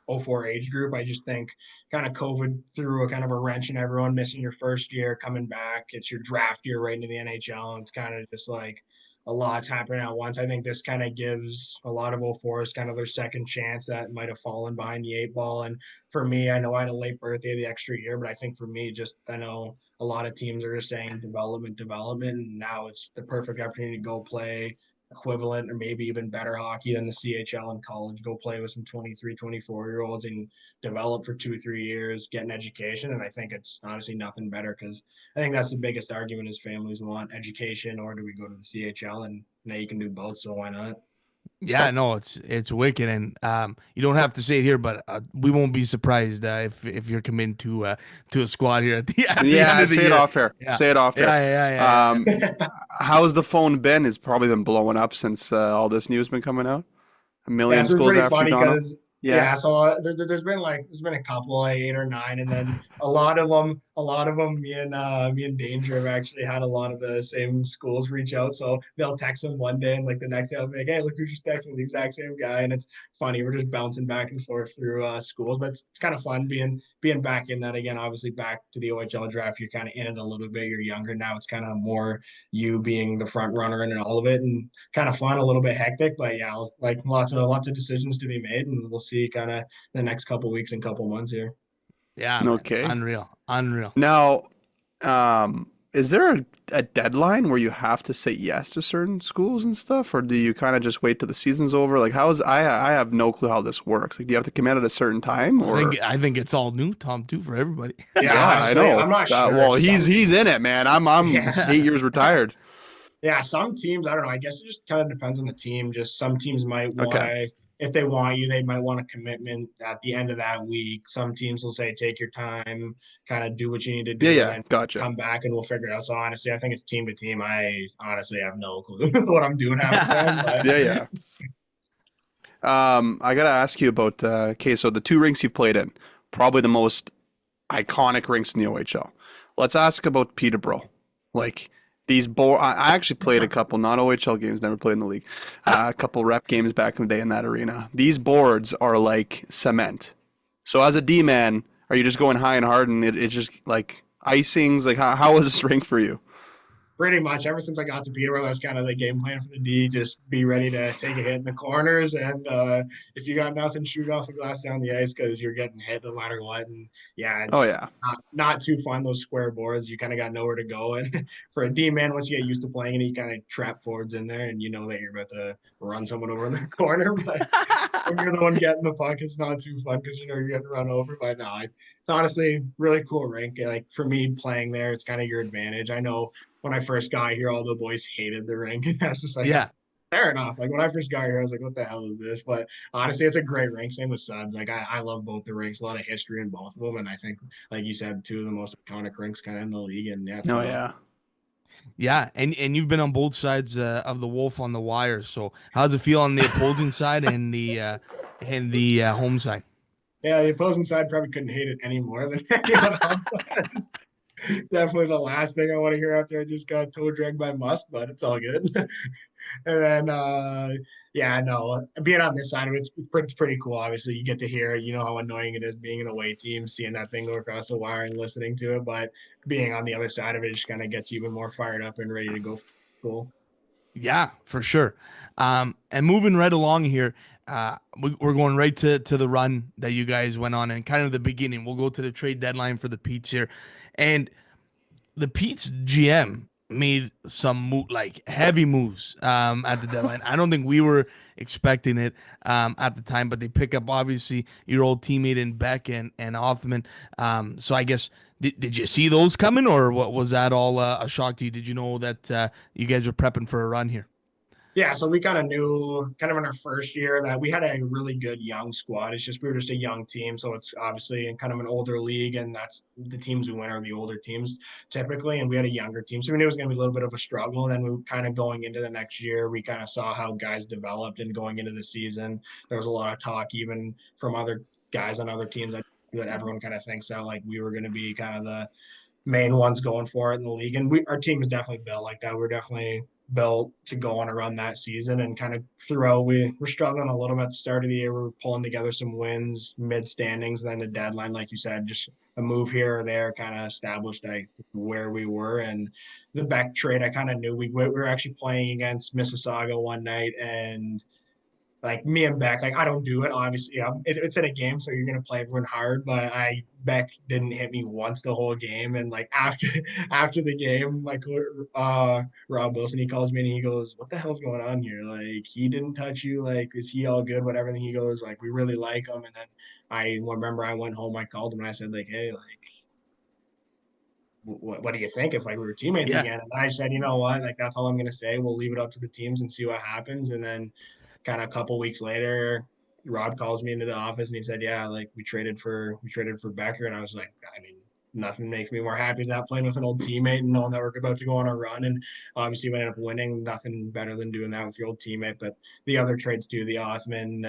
O4 age group, I just think kind of COVID threw a kind of a wrench in everyone missing your first year, coming back. It's your draft year right into the NHL, and it's kind of just like a lot's happening at once. I think this kind of gives a lot of O4s kind of their second chance that might have fallen behind the eight ball. And for me, I know I had a late birthday the extra year, but I think for me, just I know a lot of teams are just saying development, and now it's the perfect opportunity to go play equivalent or maybe even better hockey than the CHL in college. Go play with some 23, 24-year-olds and develop for 2-3 years, get an education. And I think it's honestly nothing better because I think that's the biggest argument is families want education or do we go to the CHL? And now you can do both, so why not? Yeah, no, it's wicked, and you don't have to say it here, but we won't be surprised if you're committing to a squad here at the end Yeah, of the say year. it off air. Yeah. Say it off air. Yeah. How's the phone been? It's probably been blowing up since all this news been coming out. A million It's been schools pretty after funny Donovan. because so there's been a couple, like 8 or 9, and then a lot of them, me and Danger have actually had a lot of the same schools reach out. So they'll text them one day, and like the next day I'll be like, hey, look who just texted me, the exact same guy, and it's funny. We're just bouncing back and forth through schools, but it's kind of fun being back in that again. Obviously, back to the OHL draft, you're kind of in it a little bit. You're younger now. It's kind of more you being the front runner and all of it, and kind of fun, a little bit hectic, but yeah, like lots of decisions to be made, and we'll see kind of the next couple weeks and couple months here. Yeah, man. Okay. Unreal. Now, is there a deadline where you have to say yes to certain schools and stuff, or do you kind of just wait till the season's over? Like, I have no clue how this works. Like, do you have to commit at a certain time, or I think it's all new, Tom, too, for everybody. Yeah, honestly, I know. I'm not sure. Well, he's in it, man. I'm 8 years retired. Yeah, some teams, I don't know. I guess it just kind of depends on the team. Just some teams might want Okay. if they want you, they might want a commitment at the end of that week. Some teams will say, take your time, kind of do what you need to do, and Yeah, then gotcha. come back and we'll figure it out. So honestly, I think it's team to team. I honestly have no clue what I'm doing half the time. But Yeah. I gotta ask you about so the 2 rinks you've played in, probably the most iconic rinks in the OHL. Let's ask about Peterborough. Like these I actually played a couple not OHL games, never played in the league. A couple rep games back in the day in that arena. These boards are like cement. So as a D-man, are you just going high and hard and it's just like icings? Like how was this rink for you? pretty much ever since I got to Peterborough, that's kind of the game plan for the D. Just be ready to take a hit in the corners, and if you got nothing, shoot off the glass down the ice because you're getting hit no matter what. And yeah, it's not too fun, those square boards. You kind of got nowhere to go, and for a D man, once you get used to playing it, you kind of trap forwards in there, and you know that you're about to run someone over in the corner. But when you're the one getting the puck, it's not too fun because you know you're getting run over. But no, it's honestly really cool rink. Like for me playing there, it's kind of your advantage. I know when I first got here, all the boys hated the rink. And I was just like, Yeah. fair enough. Like when I first got here, I was like, what the hell is this? But honestly, it's a great rink. Same with Suds. Like I love both the rinks, a lot of history in both of them. And I think, like you said, two of the most iconic rinks kind of in the league. And yeah. Oh, yeah. Yeah, and you've been on both sides of the wolf on the wire. So how's it feel on the opposing side and the home side? Yeah, the opposing side probably couldn't hate it any more than anyone else does. Definitely the last thing I want to hear after I just got toe dragged by Musk, but it's all good. And then, yeah, no, being on this side of it, it's pretty cool. Obviously, you get to hear it. You know how annoying it is being an away team, seeing that thing go across the wire and listening to it. But being on the other side of it just kind of gets you even more fired up and ready to go. Cool. Yeah, for sure. And moving right along here, we're going right to the run that you guys went on and kind of the beginning. We'll go to the trade deadline for the Pete's here. And the Pete's GM made some heavy moves at the deadline. I don't think we were expecting it at the time, but they pick up obviously your old teammate in Beck and Hoffman. So I guess did you see those coming, or what was that all a shock to you? Did you know that you guys were prepping for a run here? Yeah, so we kind of knew kind of in our first year that we had a really good young squad. It's just we were just a young team, so it's obviously in kind of an older league, and that's the teams who win are the older teams typically. And we had a younger team, so we knew it was going to be a little bit of a struggle. And then we kind of going into the next year, we kind of saw how guys developed, and going into the season, there was a lot of talk even from other guys on other teams that everyone kind of thinks that like we were going to be kind of the main ones going for it in the league. And our team is definitely built like that. We're definitely built to go on a run that season. And kind of throughout, we're struggling a little bit at the start of the year. We're pulling together some wins mid standings. Then the deadline, like you said, just a move here or there kind of established like where we were. And the Beck trade, I kind of knew we were actually playing against Mississauga one night, and like me and Beck, like I don't do it. Obviously, it's in a game, so you're gonna play everyone hard. But Beck didn't hit me once the whole game, and like after after the game, like Rob Wilson, he calls me and he goes, "What the hell's going on here? Like he didn't touch you. Like is he all good? Whatever." And he goes, "Like we really like him." And then I remember I went home, I called him and I said, "Like hey, like what do you think if like we were teammates Yeah. again?" And I said, "You know what? Like that's all I'm gonna say. We'll leave it up to the teams and see what happens." And then kind of a couple weeks later, Rob calls me into the office and he said, "Yeah, like we traded for Becker." And I was like, I mean, nothing makes me more happy than that playing with an old teammate and knowing that we're about to go on a run. And obviously, we ended up winning. Nothing better than doing that with your old teammate. But the other trades too, the Othman,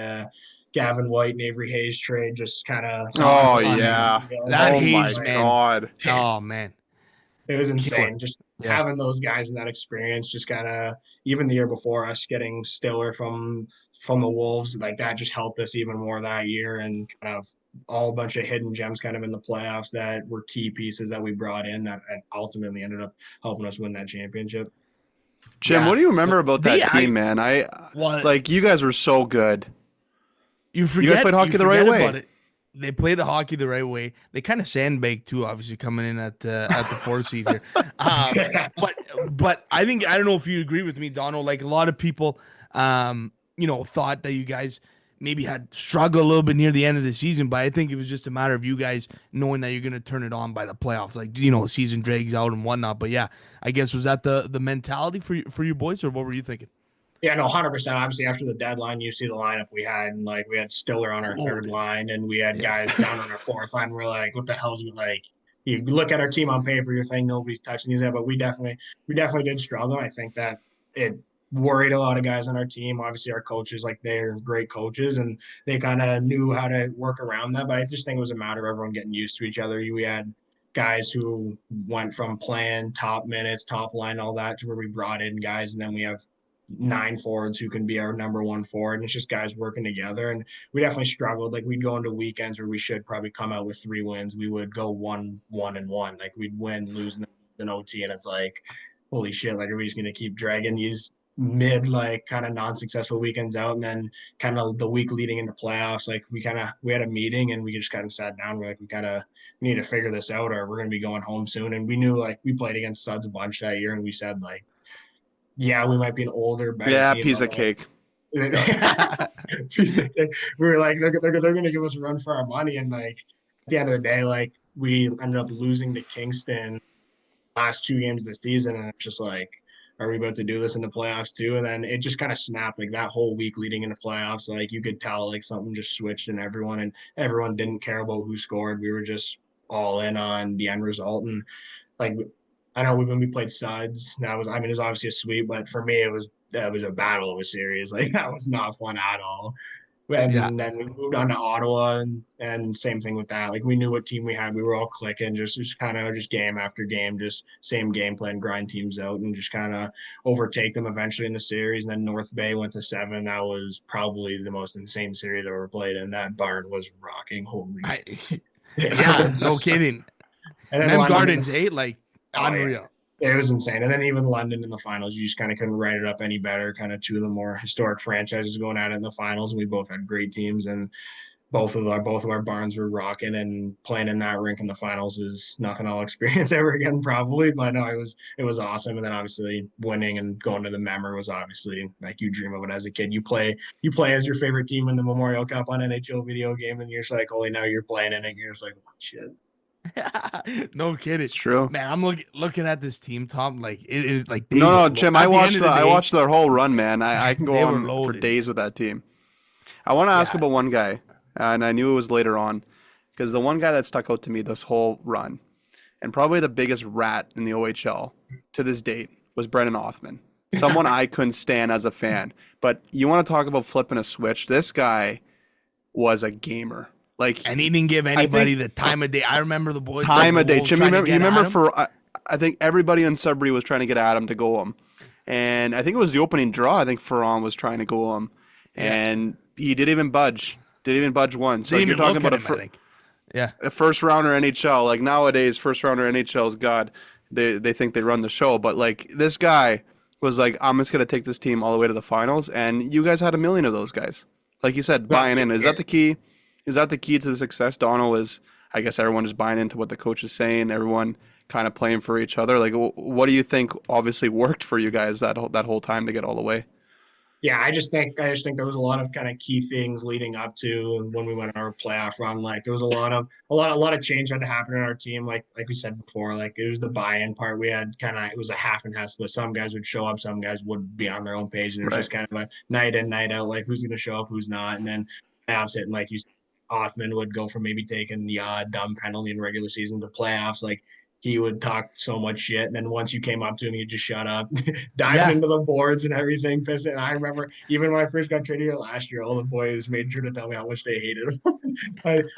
Gavin White, and Avery Hayes trade, just kind of Oh Unreal. yeah. That Oh my Hayes, man. God. Oh man. it was Killer. insane. Just Yeah. having those guys and that experience, just kind of even the year before us getting Stiller from the Wolves, like that just helped us even more that year, and kind of all a bunch of hidden gems kind of in the playoffs that were key pieces that we brought in that ultimately ended up helping us win that championship. Jim, Yeah. what do you remember about They that team, man? Well, Like you guys were so good. you You guys played hockey the right forget way. about it. They played the hockey the right way. They kind of sandbagged too, obviously coming in at the 4th seed here. But I don't know if you agree with me, Donald. Like a lot of people, thought that you guys maybe had struggled a little bit near the end of the season. But I think it was just a matter of you guys knowing that you're going to turn it on by the playoffs. Like season drags out and whatnot. But yeah, I guess was that the mentality for you boys, or what were you thinking? Yeah, no, 100%. Obviously, after the deadline, you see the lineup we had, and like we had Stiller on our third Loaded. line, and we had Yeah. guys down on our fourth line. We're like, what the hell's like? You look at our team on paper, you're thinking nobody's touching these guys, but we definitely did struggle. I think that it worried a lot of guys on our team. Obviously, our coaches, like they're great coaches, and they kind of knew how to work around that. But I just think it was a matter of everyone getting used to each other. We had guys who went from playing top minutes, top line, all that to where we brought in guys, and then we have 9 forwards who can be our number one forward. And it's just guys working together. And we definitely struggled. Like we'd go into weekends where we should probably come out with 3 wins. We would go 1-1-1. Like we'd win, lose in OT. And it's like, holy shit, like are we just gonna keep dragging these mid like kind of non-successful weekends out? And then kind of the week leading into playoffs, like we had a meeting and we just kind of sat down. We're like, we need to figure this out or we're gonna be going home soon. And we knew like we played against Suds a bunch that year and we said like, yeah, we might be an older, better Yeah, team. piece But of cake. we were like, they're going to give us a run for our money. And like at the end of the day, like we ended up losing to Kingston last 2 games of the season. And it's just like, are we about to do this in the playoffs too? And then it just kind of snapped like that whole week leading into playoffs. Like you could tell like something just switched in everyone and everyone didn't care about who scored. We were just all in on the end result. And like I know when we played Suds, it was obviously a sweep, but for me that was a battle of a series. Like that was not fun at all. Yeah. And then we moved on to Ottawa and same thing with that. Like we knew what team we had. We were all clicking, just kind of just game after game, just same game plan, grind teams out and just kind of overtake them eventually in the series. And then North Bay went to 7. That was probably the most insane series I ever played. And that barn was rocking. Holy shit. Yeah, no kidding. And then Mem London Gardens, like Oh, yeah. unreal. It was insane. And then even London in the finals, you just kind of couldn't write it up any better. Kind of two of the more historic franchises going at it in the finals. And we both had great teams and both of our barns were rocking and playing in that rink in the finals is nothing I'll experience ever again, probably. But no, it was awesome. And then obviously winning and going to the Member was obviously like you dream of it as a kid. You play as your favorite team in the Memorial Cup on NHL video game, and you're just like, holy, now you're playing in it. And you're just like, oh, shit. No kidding. It's true. Man, I'm looking at this team, Tom. Like it is like they No, were Jim, at the end of the I day, watched their whole run, man. I can go they were on for loaded. days with that team. I want to ask Yeah. about one guy, and I knew it was later on, because the one guy that stuck out to me this whole run, and probably the biggest rat in the OHL to this date, was Brendan Othman. Someone I couldn't stand as a fan. But you want to talk about flipping a switch? This guy was a gamer. Like, And he didn't give anybody the time of day. I remember the boys. time the of day. Wolves Jim, trying to you get at remember him. for I think everybody in Sudbury was trying to get at him to go him, and I think it was the opening draw. I think Ferran was trying to go him, and he didn't even budge. Didn't even budge once. So Didn't you're even talking look about at him, I think. Yeah. a first rounder NHL. Like nowadays, first rounder NHL's God. They think they run the show, but like this guy was like, I'm just gonna take this team all the way to the finals, and you guys had a million of those guys. Like you said, buying in. Is that the key? Is that the key to the success? Dono is, I guess, everyone just buying into what the coach is saying. Everyone kind of playing for each other. Like, what do you think? Obviously, worked for you guys that whole time to get all the way. Yeah, I just think there was a lot of kind of key things leading up to when we went on our playoff run. Like there was a lot of change had to happen in our team. Like we said before, like it was the buy-in part. We had it was a half and half split. Some guys would show up, some guys would be on their own page, and it was Right. just kind of a night in, night out, like who's gonna show up, who's not. And then playoffs it, and like you said, Othman would go from maybe taking the odd dumb penalty in regular season to playoffs. Like he would talk so much shit. And then once you came up to him, he'd just shut up, diving into the boards and everything. Pissing. And I remember even when I first got traded here last year, all the boys made sure to tell me how much they hated him.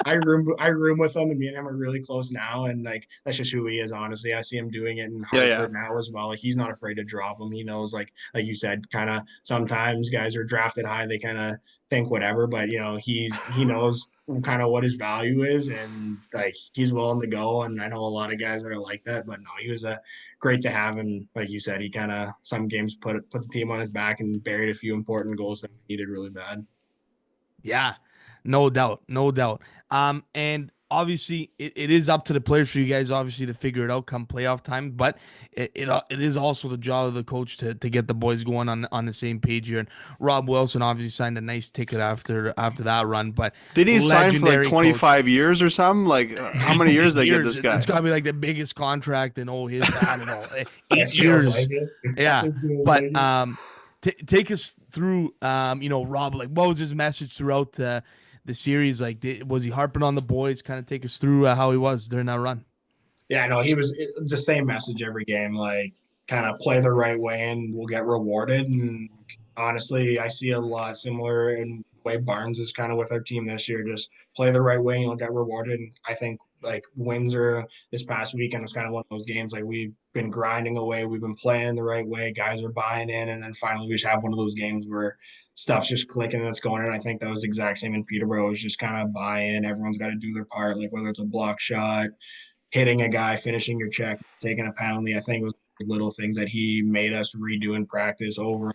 I room with him, and me and him are really close now. And like that's just who he is, honestly. I see him doing it in Hartford now as well. Like he's not afraid to drop him. He knows, like you said, kind of sometimes guys are drafted high, they kind of think whatever, but he knows kind of what his value is, and like he's willing to go. And I know a lot of guys that are like that, but no, he was a great to have. And like you said, he kind of some games put the team on his back and buried a few important goals that he needed really bad. Yeah, no doubt, no doubt. And obviously, it is up to the players for you guys, obviously, to figure it out come playoff time. But it is also the job of the coach to get the boys going on the same page here. And Rob Wilson obviously signed a nice ticket after that run. But did he sign for like legendary 25 years or something? Like how many years they give this guy? It's got to be like the biggest contract in his I don't know, 8 It feels years. like it. Yeah, It feels but like it. take us through, Rob, like what was his message throughout the series? Like, was he harping on the boys? Kind of take us through how he was during that run. Yeah, no, he was the same message every game, like kind of play the right way and we'll get rewarded. And honestly, I see a lot similar in the way Barnes is kind of with our team this year. Just play the right way and you'll get rewarded. And I think like Windsor this past weekend was kind of one of those games. Like we've been grinding away, we've been playing the right way, guys are buying in, and then finally we just have one of those games where stuff's just clicking and it's going. And I think that was the exact same in Peterborough. It was just kind of buy in. Everyone's got to do their part, like whether it's a block shot, hitting a guy, finishing your check, taking a penalty. I think it was little things that he made us redo in practice over.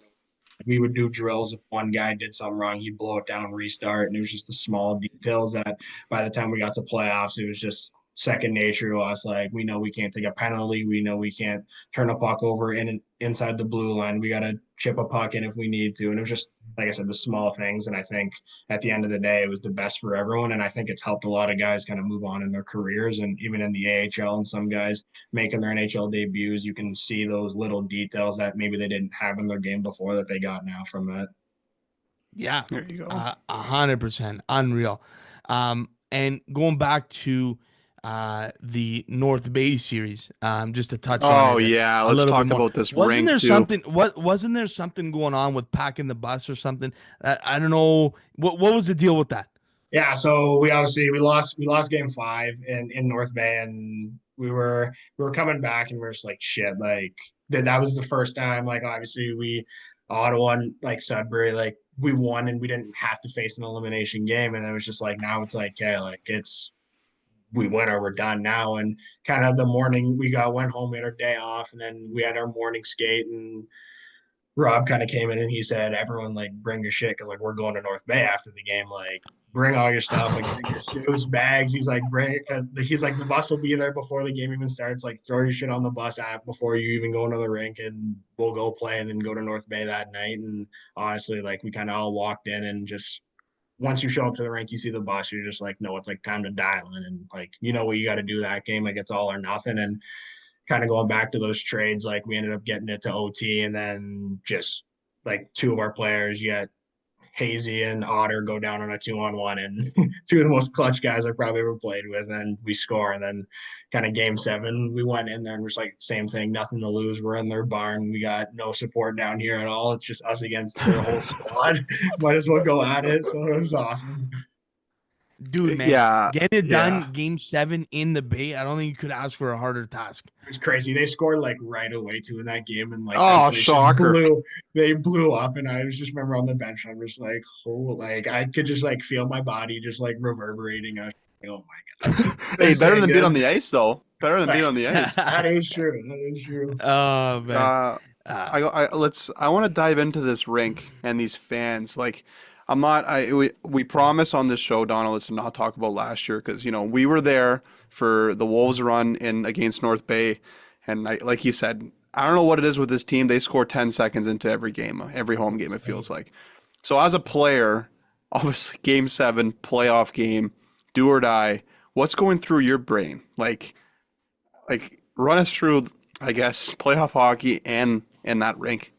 We would do drills. If one guy did something wrong, he'd blow it down, restart. And it was just the small details that by the time we got to playoffs, it was just second nature to us. Like, we know we can't take a penalty. We know we can't turn a puck over inside the blue line. We got to chip a puck in if we need to. And it was just, like I said, the small things. And I think at the end of the day, it was the best for everyone. And I think it's helped a lot of guys kind of move on in their careers. And even in the AHL, and some guys making their NHL debuts, you can see those little details that maybe they didn't have in their game before that they got now from that. Yeah, There you go. 100%, unreal. And going back to the North Bay series, just to touch on Oh it yeah, a let's little talk bit more. about this Wasn't ring there too. something? Wasn't there something going on with packing the bus or something? I don't know. What was the deal with that? Yeah, so we lost game 5 in North Bay, and we were coming back and we're just like shit, like that was the first time, like obviously we Ottawa and like Sudbury, like we won and we didn't have to face an elimination game, and it was just like now it's like, okay, like it's we win or we're done now. And kind of the morning went home, we had our day off, and then we had our morning skate, and Rob kind of came in and he said, everyone like bring your shit because like we're going to North Bay after the game. Like bring all your stuff, like bring your shoes, bags. He's like, bring it because he's like the bus will be there before the game even starts. Like throw your shit on the bus app before you even go into the rink, and we'll go play and then go to North Bay that night. And honestly, like we kind of all walked in and just once you show up to the rink, you see the bus, you're just like, no, it's like time to dial in, and like you know what you got to do that game. Like it's all or nothing. And kind of going back to those trades, like we ended up getting it to OT, and then just like two of our players, yet Hazy and Otter go down on a 2-on-1, and two of the most clutch guys I've probably ever played with, and we score. And then kind of game 7, we went in there and we're like, same thing, nothing to lose. We're in their barn. We got no support down here at all. It's just us against their whole squad. Might as well go at it. So it was awesome. Dude, man, Yeah, getting it yeah. done game 7 in the Bay, I don't think you could ask for a harder task. It was crazy. They scored like right away too in that game, and like Oh, that place just shocker. they blew up, and I was just remember on the bench, I'm just like, oh, like I could just like feel my body just like reverberating. I was like, oh my god. Hey, This better ain't than being good. on the ice, though. Better than being on the ice. That is true. That is true. Oh, man. I want to dive into this rink and these fans. Like, we promise on this show, Donald, is to not talk about last year because, you know, we were there for the Wolves run in against North Bay. And like you said, I don't know what it is with this team. They score 10 seconds into every game, every home game, it feels like. So as a player, obviously game 7, playoff game, do or die, what's going through your brain? Like run us through, I guess, playoff hockey and that rink.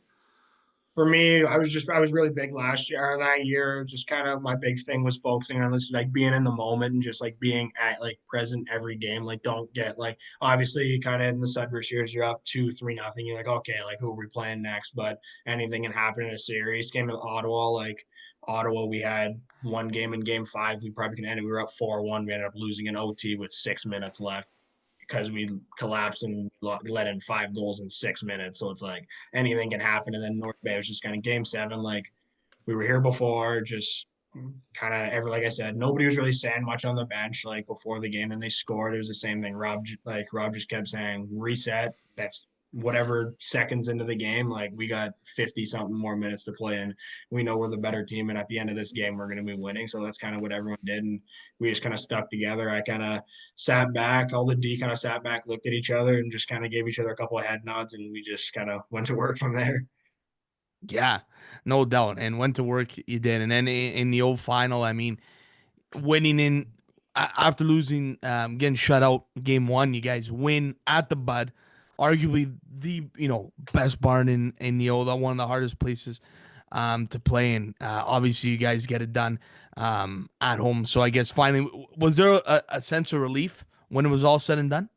For me, I was really big last year or that year. Just kind of my big thing was focusing on this, like being in the moment and just like being at like present every game. Like don't get like obviously kind of in the Sudbury series, you're up 2-3-0. You're like, okay, like who are we playing next? But anything can happen in a series. Game of Ottawa, like Ottawa, we had one game in game 5. We probably can end it. We were up 4-1. We ended up losing an OT with 6 minutes left because we collapsed and let in 5 goals in 6 minutes. So it's like anything can happen. And then North Bay was just kind of game 7. Like we were here before, just kind of like I said, nobody was really saying much on the bench like before the game. Then they scored. It was the same thing. Rob just kept saying reset. That's whatever seconds into the game. Like we got 50 something more minutes to play, and we know we're the better team. And at the end of this game, we're going to be winning. So that's kind of what everyone did, and we just kind of stuck together. I kind of sat back. All the D kind of sat back, looked at each other, and just kind of gave each other a couple of head nods, and we just kind of went to work from there. Yeah, no doubt. And went to work, you did. And then in the old final, I mean, winning after losing, getting shut out game 1, you guys win at the Bud, arguably the best barn in the old, one of the hardest places to play in. Obviously, you guys get it done at home. So I guess finally, was there a sense of relief when it was all said and done?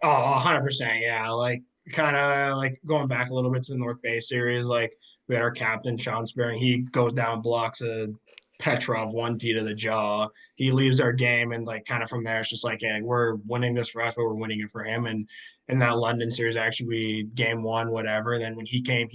Oh, 100%. Yeah. Like, kind of like going back a little bit to the North Bay series, like, we had our captain, Sean Spearing. He goes down, blocks a Petrov 1T to the jaw. He leaves our game. And, like, kind of from there, it's just like, hey, we're winning this for us, but we're winning it for him. And in that London series, actually, we game 1, whatever. Then when he came,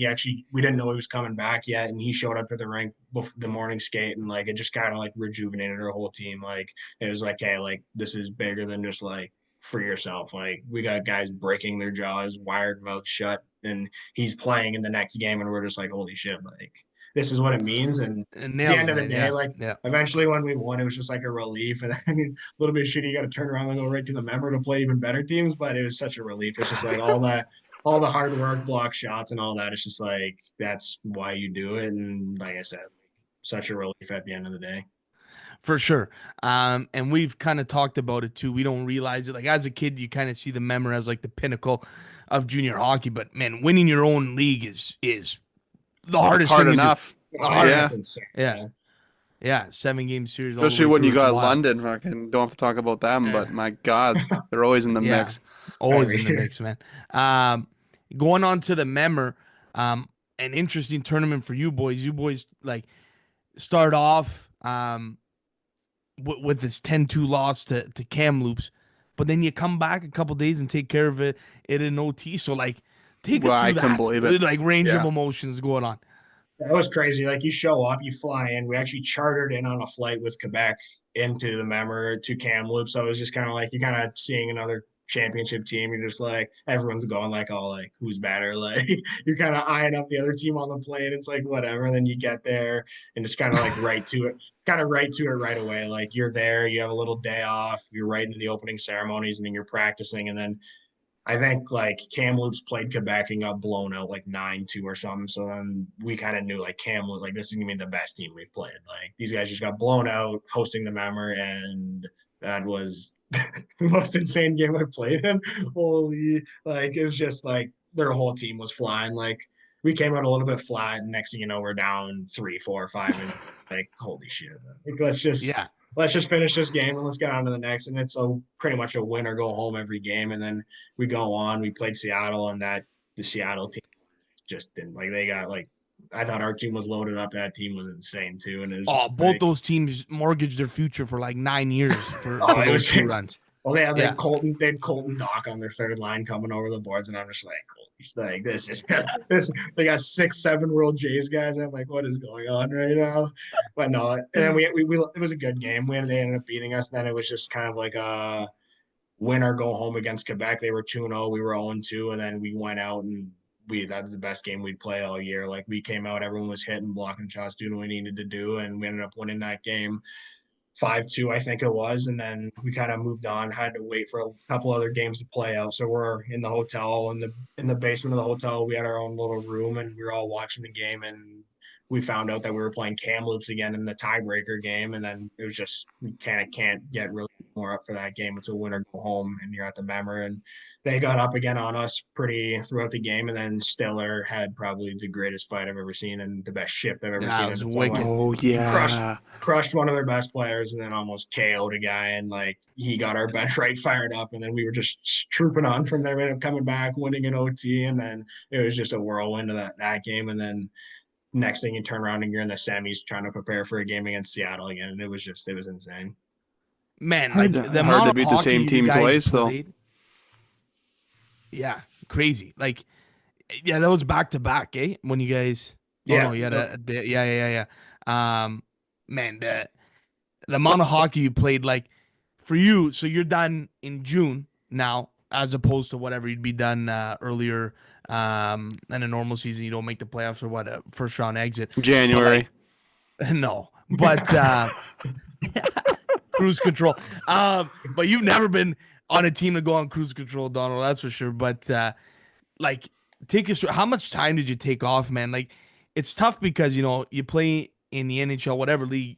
we didn't know he was coming back yet. And he showed up to the rink before the morning skate. And, like, it just kind of, like, rejuvenated our whole team. Like, it was like, hey, like, this is bigger than just, like, for yourself. Like we got guys breaking their jaws, wired mouth shut, and he's playing in the next game, and we're just like, holy shit, like this is what it means. And at the end of the day, like eventually when we won, it was just like a relief. And I mean, a little bit shitty, you got to turn around and go right to the member to play even better teams, but it was such a relief. It's just like all the hard work, block shots, and all that. It's just like that's why you do it. And like I said, such a relief at the end of the day. For sure. And we've kind of talked about it too. We don't realize it. Like as a kid, you kind of see the member as like the pinnacle of junior hockey. But man, winning your own league is the hardest Hard thing enough. That's insane. Yeah. 7-game series. Especially when you got London. Fucking don't have to talk about them, but my God, they're always in the mix. Always in the mix, man. Going on to the member, an interesting tournament for you boys. You boys like start off with this 10-2 loss to Kamloops, but then you come back a couple days and take care of it in OT. So like, take us through I couldn't believe it. Like range of emotions going on. That was crazy. Like you show up, you fly in. We actually chartered in on a flight with Quebec into the member to Kamloops. So it was just kind of like you're kind of seeing another championship team. You're just like everyone's going like, oh, like who's better? Like you're kind of eyeing up the other team on the plane. It's like whatever. And then you get there and just kind of like right to it right away. Like you're there, you have a little day off, you're right into the opening ceremonies, and then you're practicing, and then I think like Kamloops played Quebec and got blown out like 9-2 or something. So then we kind of knew like Kamloops, like this is gonna be the best team we've played. Like these guys just got blown out hosting the Memmer, and that was the most insane game I played in. Holy, like it was just like their whole team was flying. Like we came out a little bit flat, and next thing you know, we're down 3, 4, 5, and like holy shit. Like, Yeah. let's just finish this game and let's get on to the next. And it's pretty much a win or go home every game. And then we go on. We played Seattle, and the Seattle team just didn't like. They got like I thought our team was loaded up. That team was insane too. And it was both those teams mortgaged their future for like 9 years for it those was 2 runs. Well, they had Yeah. Colton Dock on their third line coming over the boards, and I'm just like this is this. They got 6, 7-year-old Jays guys. And I'm like, what is going on right now? But no, and then we it was a good game. They ended up beating us. Then it was just kind of like a win or go home against Quebec. They were 2-0, we were 0-2, and then we went out and that was the best game we'd play all year. Like we came out, everyone was hitting, blocking shots, doing what we needed to do, and we ended up winning that game 5-2, I think it was. And then we kind of moved on, had to wait for a couple other games to play out. So we're in the hotel, in the basement of the hotel. We had our own little room, and we were all watching the game. And we found out that we were playing Kamloops again in the tiebreaker game. And then it was just, we kind of can't get really more up for that game. It's a win or go home, and you're at the Memmer. And they got up again on us pretty throughout the game. And then Stiller had probably the greatest fight I've ever seen and the best shift I've ever seen. It was in wicked. Oh yeah. Crushed one of their best players, and then almost KO'd a guy, and like he got our bench right fired up, and then we were just trooping on from there. We ended up coming back, winning an OT, and then it was just a whirlwind of that game. And then next thing you turn around and you're in the semis trying to prepare for a game against Seattle again, and it was insane. Man, Hard like to- the hard amount to of beat the same hockey team you guys twice, though. played- Yeah, crazy. Like, yeah, that was back to back, eh? When you guys, Yeah. no, you had yeah. Man, the amount of hockey you played, like for you, so you're done in June now, as opposed to whatever you'd be done earlier in a normal season. You don't make the playoffs or what, first round exit. January. No, but cruise control. But you've never been on a team to go on cruise control, Donald. That's for sure. But like, take us through. How much time did you take off, man? Like, it's tough because you play in the NHL, whatever league.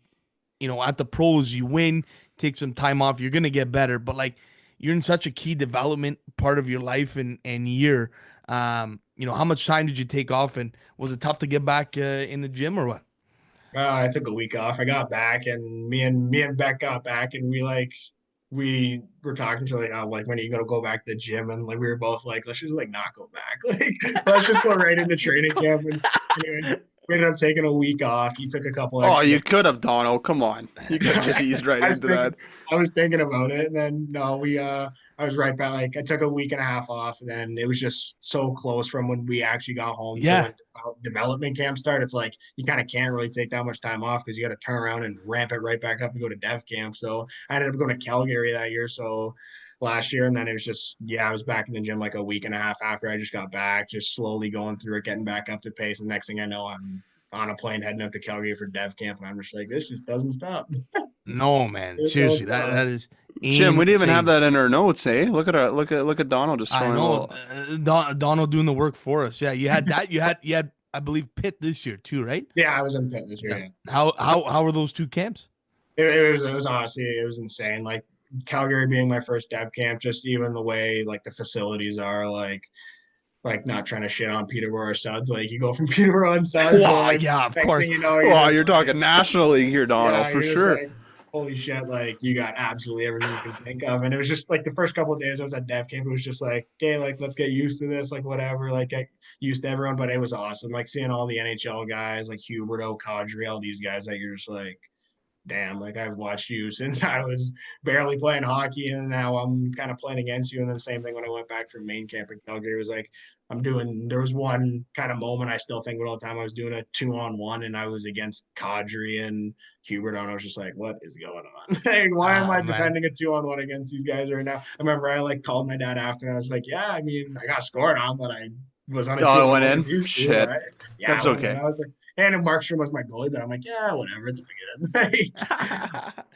At the pros, you win, take some time off. You're gonna get better, but like, you're in such a key development part of your life and year. How much time did you take off, and was it tough to get back in the gym or what? I took a week off. I got back, and me and Beck got back, and we were talking to like when are you gonna go back to the gym? And like we were both like, let's just like not go back. Like let's just go right into training camp. And anyway, we ended up taking a week off. He took a couple. Oh, extra you could have, Donald. Come on. You could have just eased right into that. I was thinking about it, and then no, I was right back. Like I took a week and a half off, and then it was just so close from when we actually got home to when development camp started. It's like you kind of can't really take that much time off because you got to turn around and ramp it right back up and go to dev camp. So I ended up going to Calgary that year. So last year, and then it was just I was back in the gym like a week and a half after I just got back, just slowly going through it, getting back up to pace. And next thing I know, I'm on a plane heading up to Calgary for dev camp, and I'm just like, this just doesn't stop. No, man. Seriously, that is Jim, we didn't even have insane. that in our notes, eh? Look at Donald just I throwing a know little. Donald doing the work for us. Yeah, you had that. You had I believe Pitt this year too, right? Yeah, I was in Pitt this year. Yeah. How were those 2 camps? It was honestly, it was insane. Like Calgary being my first dev camp, just even the way like the facilities are like not trying to shit on Peterborough or Suds. Like you go from Peterborough and Suds. Wow, so, like, yeah, of next course. thing you know, You're talking National League here, Donald, for you're just sure. like, holy shit, like you got absolutely everything you can think of. And it was just like the first couple of days I was at dev camp, it was just like, okay, like let's get used to this, like whatever, like get used to everyone. But it was awesome. Like seeing all the NHL guys, like Huberto, Kadri, all these guys that you're just like, damn, like I've watched you since I was barely playing hockey, and now I'm kind of playing against you. And then the same thing when I went back from main camp in Calgary, it was like there was one kind of moment I still think about all the time. I was doing a 2-on-1 and I was against Kadri and Hubert, and I was just like, what is going on? Like, why am I defending a 2-on-1 against these guys right now? I remember I like called my dad after and I was like, yeah, I mean, I got scored on, but I was on a team. I went in? Shit. Yeah, That's okay. I was like, And if Markstrom was my goalie, but I'm like, yeah, whatever, it's all good.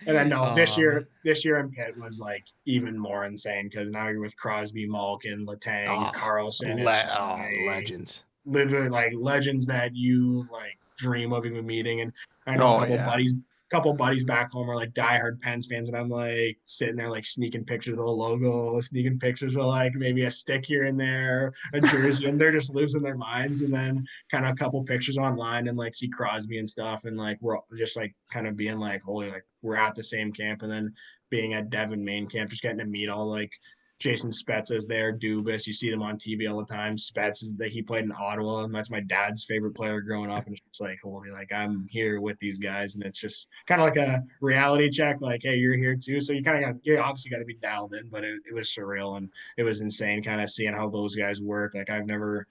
And then no, this Man. year in Pitt was like even more insane because now you're with Crosby, Malkin, Letang, Carlson. It's just like Legends. literally like legends that you like dream of even meeting. And I know a Oh yeah. couple buddies back home are like diehard Pens fans, and I'm like sitting there like sneaking pictures of the logo, sneaking pictures of like maybe a stick here and there, a jersey, and they're just losing their minds. And then kind of a couple pictures online and like see Crosby and stuff, and like we're just like kind of being like, holy, like we're at the same camp, and then being at Devon main camp, just getting to meet all like Jason Spetz is there, Dubas. You see them on TV all the time. Spetz, that he played in Ottawa, and that's my dad's favorite player growing up. And it's just like, holy, like I'm here with these guys, and it's just kind of like a reality check. Like, hey, you're here too, so you kind of got, you obviously got to be dialed in. But it was surreal and it was insane, kind of seeing how those guys work. Like I never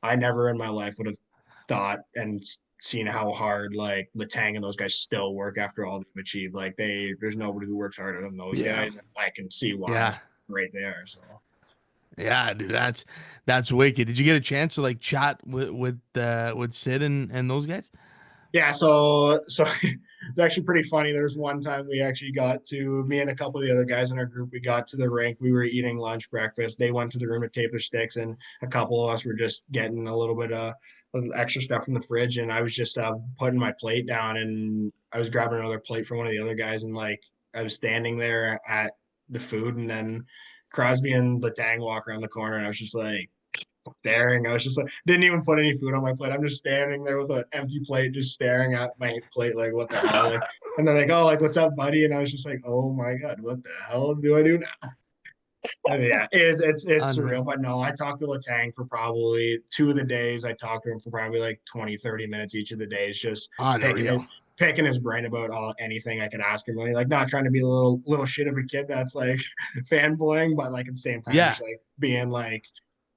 in my life would have thought and seen how hard like Letang and those guys still work after all they've achieved. Like there's nobody who works harder than those Yeah. guys. And I can see why. Yeah. Right there. So Yeah, dude, that's wicked. Did you get a chance to like chat with Sid and those guys? yeah, so it's actually pretty funny. There's one time we actually got to me and a couple of the other guys in our group. We got to the rink. We were eating lunch, breakfast. They went to the room to tape their sticks, and a couple of us were just getting a little bit of extra stuff from the fridge. And I was just putting my plate down, and I was grabbing another plate from one of the other guys, and like I was standing there at the food, and then Crosby and Letang walk around the corner, and I was just like staring. I was just like, didn't even put any food on my plate. I'm just standing there with an empty plate, just staring at my plate, like, what the hell? Like, and they're like, oh, like, what's up, buddy? And I was just like, oh my God, what the hell do I do now? And yeah, it's Unreal. surreal. But no, I talked to Letang for probably 2 of the days. I talked to him for probably like 20, 30 minutes each of the days, just picking it. Unreal. Picking his brain about anything I could ask him, like not trying to be a little shit of a kid that's like fanboying, but like at the same time, Yeah. just like being like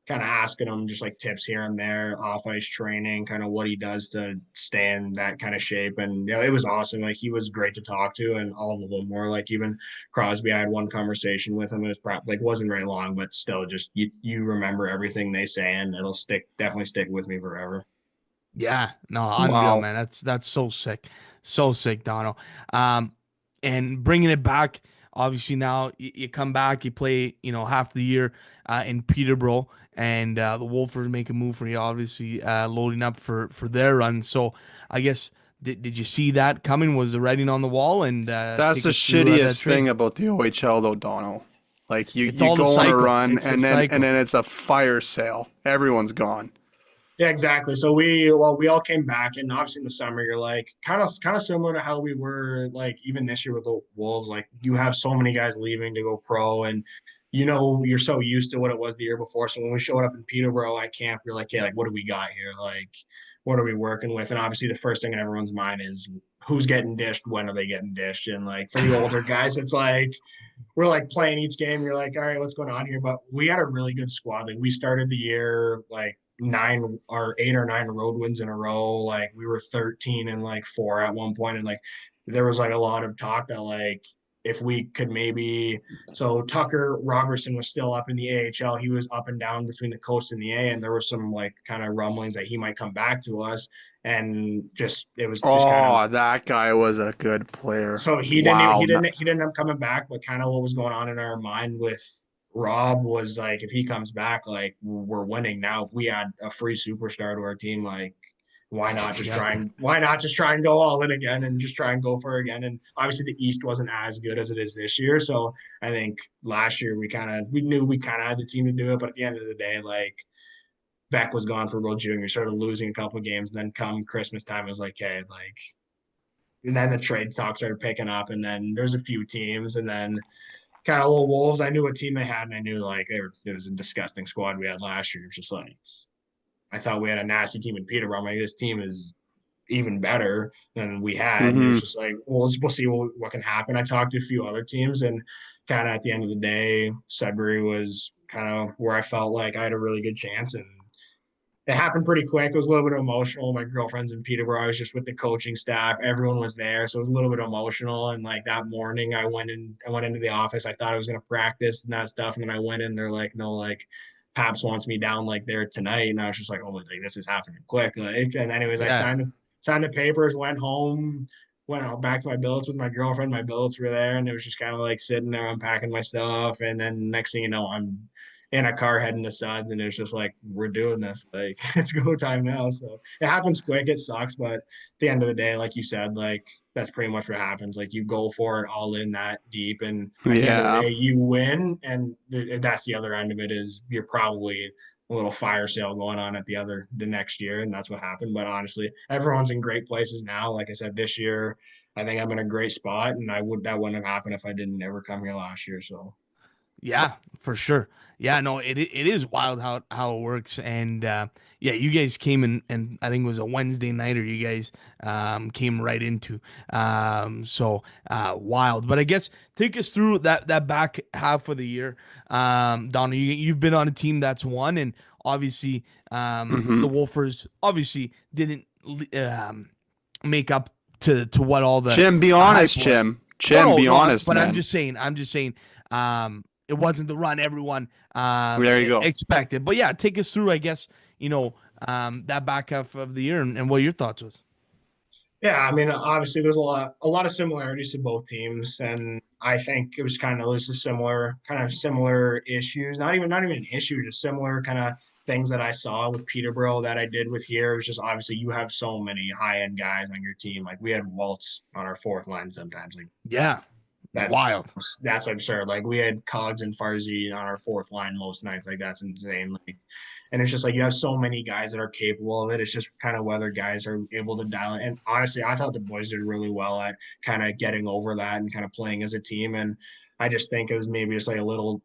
kind of asking him just like tips here and there, off ice training, kind of what he does to stay in that kind of shape. And it was awesome. Like he was great to talk to, and all of them were like even Crosby. I had one conversation with him. It was probably like wasn't very long, but still, just you remember everything they say, and it'll definitely stick with me forever. Yeah. No, unreal, Wow. man. That's so sick. So sick, Dono. Um, and bringing it back, obviously now you come back, you play, half the year in Peterborough, and the Wolfers make a move for you, obviously loading up for their run. So I guess did you see that coming? Was the writing on the wall? And That's take the us through that shittiest trade. thing about the OHL though, Dono. Like It's you all the go on a cycle. run It's the and cycle. then it's a fire sale. Everyone's gone. Yeah, exactly. So we all came back, and obviously in the summer you're like kind of similar to how we were like even this year with the Wolves. Like you have so many guys leaving to go pro, and you're so used to what it was the year before. So when we showed up in Peterborough at camp, you're like, hey, like what do we got here? Like what are we working with? And obviously the first thing in everyone's mind is who's getting dished, when are they getting dished? And like for the older guys, it's like we're like playing each game. You're like, all right, what's going on here? But we had a really good squad. Like we started the year like 8 or 9 road wins in a row. Like we were 13 and like 4 at one point, and like there was like a lot of talk that like if we could maybe so Tucker Robertson was still up in the AHL. He was up and down between the coast and the A, and there were some like kind of rumblings that he might come back to us. And just it was just kind of Oh, that guy was a good player. so he didn't even, Wow. he didn't end up coming back, but kind of what was going on in our mind with Rob was like if he comes back, like we're winning now. If we add a free superstar to our team, like Yeah. why not just try and go all in again and just try and go for it again? And obviously the East wasn't as good as it is this year. So I think last year we knew we kind of had the team to do it, but at the end of the day, like Beck was gone for World Junior, started losing a couple of games, and then come Christmas time, it was like, hey, like and then the trade talk started picking up, and then there's a few teams, and then kind of little Wolves. I knew what team they had, and I knew like it was a disgusting squad we had last year. It was just like I thought we had a nasty team in Peterborough. I'm like, this team is even better than we had, and it was Mm-hmm. just like, well, we'll see what can happen. I talked to a few other teams, and kind of at the end of the day, Sudbury was kind of where I felt like I had a really good chance, and it happened pretty quick. It was a little bit emotional. My girlfriend's in Peterborough. I was just with the coaching staff. Everyone was there. So it was a little bit emotional. And like that morning I went into the office. I thought I was gonna practice and that stuff. And then I went in, they're like, no, like Paps wants me down like there tonight. And I was just like, oh, like this is happening quick. Like, and anyways, I Yeah. signed the papers, went home, went out back to my billets with my girlfriend. My billets were there, and it was just kind of like sitting there unpacking my stuff. And then next thing you know, I'm in a car heading to Suds, and it's just like, we're doing this. Like, it's go time now. So it happens quick. It sucks, but at the end of the day, like you said, like that's pretty much what happens. Like you go for it all in that deep, and at the end of the Yeah. day, you win. And that's the other end of it is you're probably a little fire sale going on at the next year, and that's what happened. But honestly, everyone's in great places now. Like I said, this year, I think I'm in a great spot, and that wouldn't have happened if I didn't ever come here last year. So Yeah, for sure. Yeah, no, it is wild how it works. And yeah, you guys came in, and I think it was a Wednesday night, or you guys came right into so wild. But I guess take us through that back half of the year. Donna, you've been on a team that's won, and obviously the Wolfers obviously didn't make up to what all the Jim, be hype honest, was. Jim, be honest, but man. I'm just saying, it wasn't the run everyone There you go. expected. But yeah, take us through, I guess, that back half of the year and what your thoughts was. yeah, I mean, obviously there's a lot of similarities to both teams, and I think it was a similar issues. Not even an issue, just similar kind of things that I saw with Peterborough that I did with here. It was just obviously you have so many high end guys on your team. Like we had Waltz on our fourth line sometimes. Like Yeah, that's wild. that's absurd. Like we had Cogs and Farzy on our fourth line most nights. Like that's insane. Like, and it's just like you have so many guys that are capable of it. It's just kind of whether guys are able to dial it. And honestly, I thought the boys did really well at kind of getting over that and kind of playing as a team. And I just think it was maybe just like a little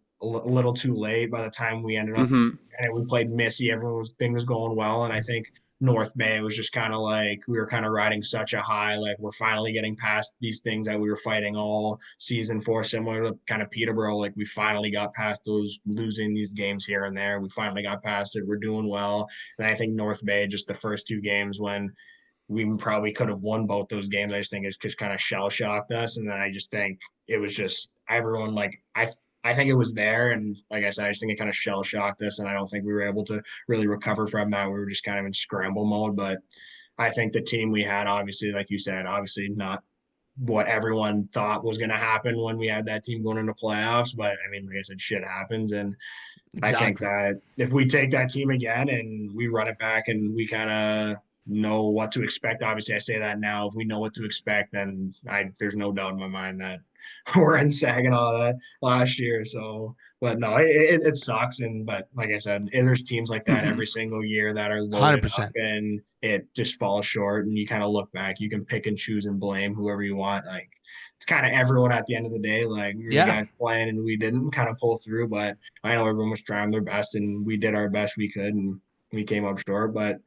too late by the time we ended up and we played Missy. Everything was going well, and I think North Bay was just kind of like we were kind of riding such a high, like we're finally getting past these things that we were fighting all season for, similar to kind of Peterborough. Like we finally got past those losing these games here and there. We finally got past it. We're doing well. And I think North Bay, just the first two games when we probably could have won both those games, I just think it's just kind of shell shocked us. And then I just think it was just everyone like I think it was there, and like I said, I just think it kind of shell shocked us, and I don't think we were able to really recover from that. We were just kind of in scramble mode. But I think the team we had, obviously, like you said, obviously not what everyone thought was going to happen when we had that team going into playoffs. But I mean, like I said, shit happens, and I think Exactly. that if we take that team again and we run it back and we kind of know what to expect, obviously, I say that now. If we know what to expect, then there's no doubt in my mind that we're in Saginaw that last year. So, but no, it sucks. But like I said, there's teams like that every single year that are loaded up 100%. and it just falls short. And you kind of look back, you can pick and choose and blame whoever you want. Like it's kind of everyone at the end of the day. Like we were the Yeah, guys playing and we didn't kind of pull through, but I know everyone was trying their best and we did our best we could and we came up short. But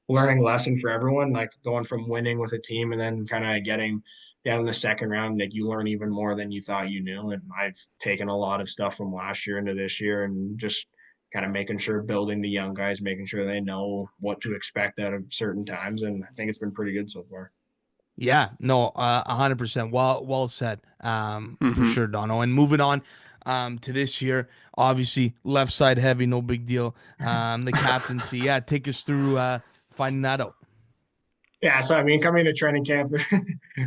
learning lesson for everyone, like going from winning with a team and then kind of getting down in the second round, like you learn even more than you thought you knew. And I've taken a lot of stuff from last year into this year and just kind of making sure building the young guys, making sure they know what to expect out of certain times. And I think it's been pretty good so far. yeah, no, 100%. Well said, for sure, Dono. And moving on, to this year, obviously left side heavy, no big deal. The captaincy, yeah, take us through finding that out. Yeah, so I mean, coming to training camp,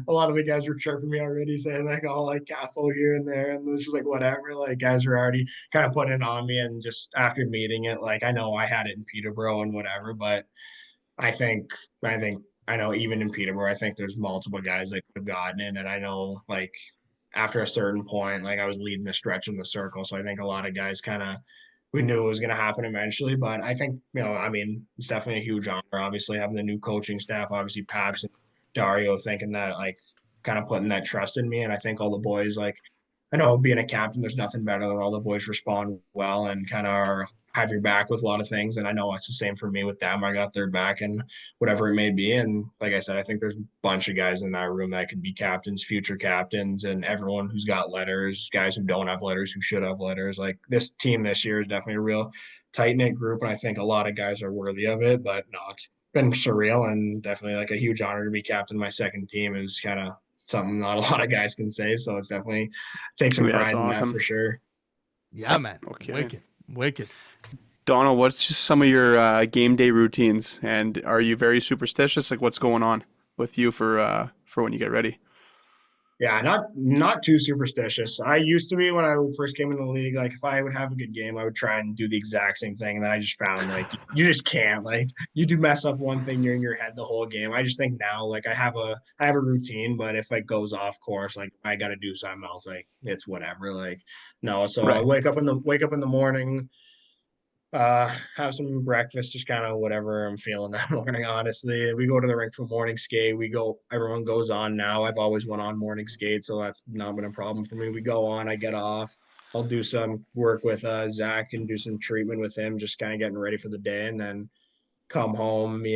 a lot of the guys were chirping me already, saying like, "Oh, like Cathol here and there," and it was just like whatever. Like guys were already kind of putting it on me, and just after meeting it, like I know I had it in Peterborough and whatever, but I think I know even in Peterborough, I think there's multiple guys that could have gotten in, and I know like after a certain point, like I was leading the stretch in the circle, so I think a lot of guys kind of we knew it was going to happen eventually. But I think I mean, it's definitely a huge honor. Obviously, having the new coaching staff, obviously Paps and Dario thinking that like kind of putting that trust in me, and I think all the boys like I know being a captain, there's nothing better than all the boys respond well and kind of have your back with a lot of things. And I know it's the same for me with them. I got their back and whatever it may be. And like I said, I think there's a bunch of guys in that room that could be captains, future captains, and everyone who's got letters, guys who don't have letters, who should have letters. Like this team this year is definitely a real tight knit group. And I think a lot of guys are worthy of it. But no, it's been surreal and definitely like a huge honor to be captain of my second team is kind of something not a lot of guys can say. So it's definitely take some Yeah, that's pride in that awesome. for sure. Yeah, man. Okay. Wicked. Donald, what's just some of your game day routines? And are you very superstitious? Like, what's going on? with you for when you get ready. Yeah, not too superstitious. I used to be when I first came in the league. Like if I would have a good game, I would try and do the exact same thing. And then I just found like you just can't. Like you do mess up one thing, you're in your head the whole game. I just think now like I have a routine, but if it goes off course, like I got to do something else. Like it's whatever. Like no. So I Right. wake up in the morning, have some breakfast, just kind of whatever I'm feeling that morning. Honestly, we go to the rink for morning skate. Everyone goes on now. I've always went on morning skate, so that's not been a problem for me. We go on, I get off, I'll do some work with Zach and do some treatment with him, just kind of getting ready for the day, and then come home. Me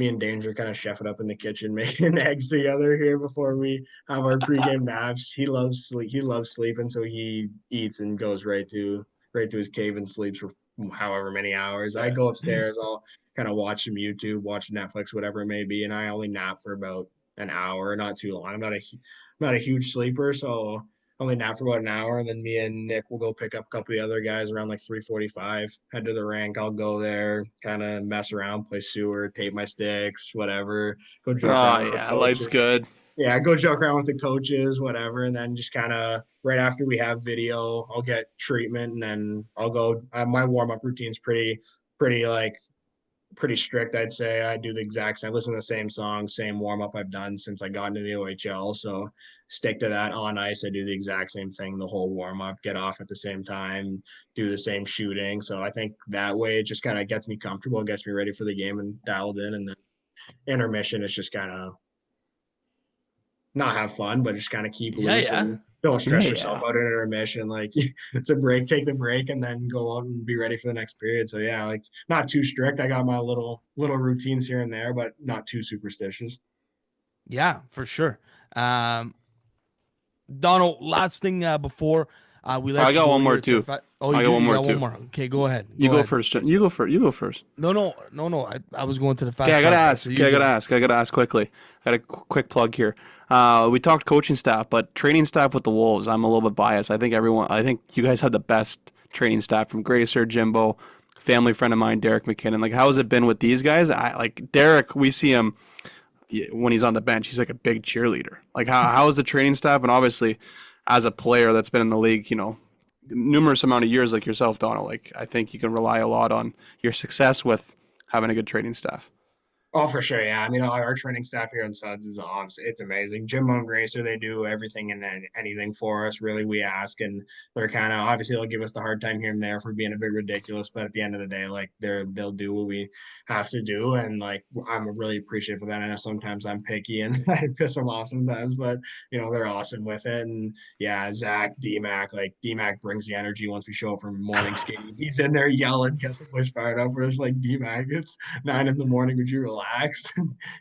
and Danger kind of chef it up in the kitchen, making eggs together here before we have our pregame naps. He loves sleep. He loves sleeping, so he eats and goes right to his cave and sleeps for however many hours. I go upstairs. I'll kind of watch some YouTube, watch Netflix, whatever it may be, and I only nap for about an hour, not too long. I'm not a huge sleeper, so only nap for about an hour, and then me and Nick will go pick up a couple of the other guys around like 3:45. Head to the rink. I'll go there, kind of mess around, play sewer, tape my sticks, whatever. Go joke Oh around with the yeah, life's coaches. good. Yeah, go joke around with the coaches, whatever, and then just kind of right after we have video, I'll get treatment, and then I'll go. My warm up routine's pretty like pretty strict, I'd say. I do the exact same, listen to the same song, same warm up I've done since I got into the OHL. So stick to that. On ice, I do the exact same thing the whole warm up, get off at the same time, do the same shooting. So I think that way it just kind of gets me comfortable, gets me ready for the game and dialed in. And then intermission is just kind of not have fun, but just kind of keep Yeah, loose yeah. and don't stress yourself Yeah. out in intermission. Like it's a break, take the break, and then go out and be ready for the next period. So yeah, like not too strict. I got my little routines here and there, but not too superstitious. Yeah, for sure. Um, Donald, last thing before we let I you got go one more here. too. Oh, I you got do? one You more got one too. more. Okay, go ahead. You go Ahead. first, Jen. You go first. No. I was going to the fast. Okay, I gotta five, ask. so you Okay, I do gotta it. ask. I gotta ask quickly. I got a quick plug here. We talked coaching staff, but training staff with the Wolves. I'm a little bit biased. I think you guys have the best training staff from Gracer, Jimbo, family friend of mine, Derek McKinnon. Like, how has it been with these guys? I like Derek. We see him when he's on the bench. He's like a big cheerleader. Like, how is the training staff? And obviously, as a player that's been in the league, numerous amount of years like yourself, Donald. Like, I think you can rely a lot on your success with having a good training staff. Oh, for sure. Yeah. I mean, our training staff here in Suds is awesome. It's amazing. Jim and Gracer, they do everything and then anything for us. Really, we ask, and they're kind of obviously they'll give us the hard time here and there for being a bit ridiculous. But at the end of the day, like they'll do what we have to do, and like I'm really appreciative of that. I know sometimes I'm picky and I piss them off sometimes, but they're awesome with it. And yeah, Zach, DMAC, like DMAC brings the energy once we show up from morning skating. He's in there yelling, get the push fired up. We're just like DMAC, it's 9 in the morning. Would you relax?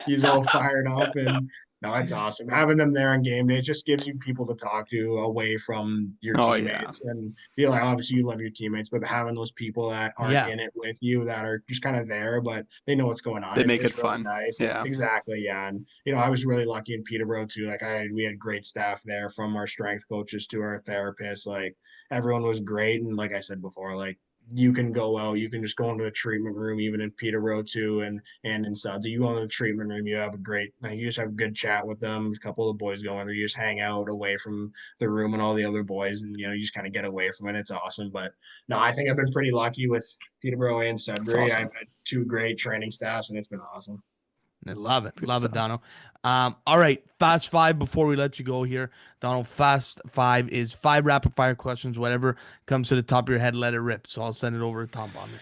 He's all fired up, and no, it's awesome having them there on game day. It just gives you people to talk to away from your Oh yeah, teammates, and obviously you love your teammates, but having those people that aren't Yeah. in it with you, that are just kind of there, but they know what's going on. they make it It's really fun. nice. Yeah. Exactly, yeah. And I was really lucky in Peterborough too. Like we had great staff there, from our strength coaches to our therapists. Like everyone was great, and like I said before, like you can go out, you can just go into the treatment room, even in Peterborough too, and in Suds. You go into the treatment room, you have you just have a good chat with them. A couple of the boys go in, or you just hang out away from the room and all the other boys, and you just kind of get away from it. It's awesome. But no, I think I've been pretty lucky with Peterborough and That's Sudbury. awesome. I've had two great training staffs, and it's been awesome. I love it. Good Love it, stuff. Dono. All right. Fast five before we let you go here. Donald, fast five is 5 rapid fire questions. Whatever comes to the top of your head, let it rip. So I'll send it over to Tom Bomber.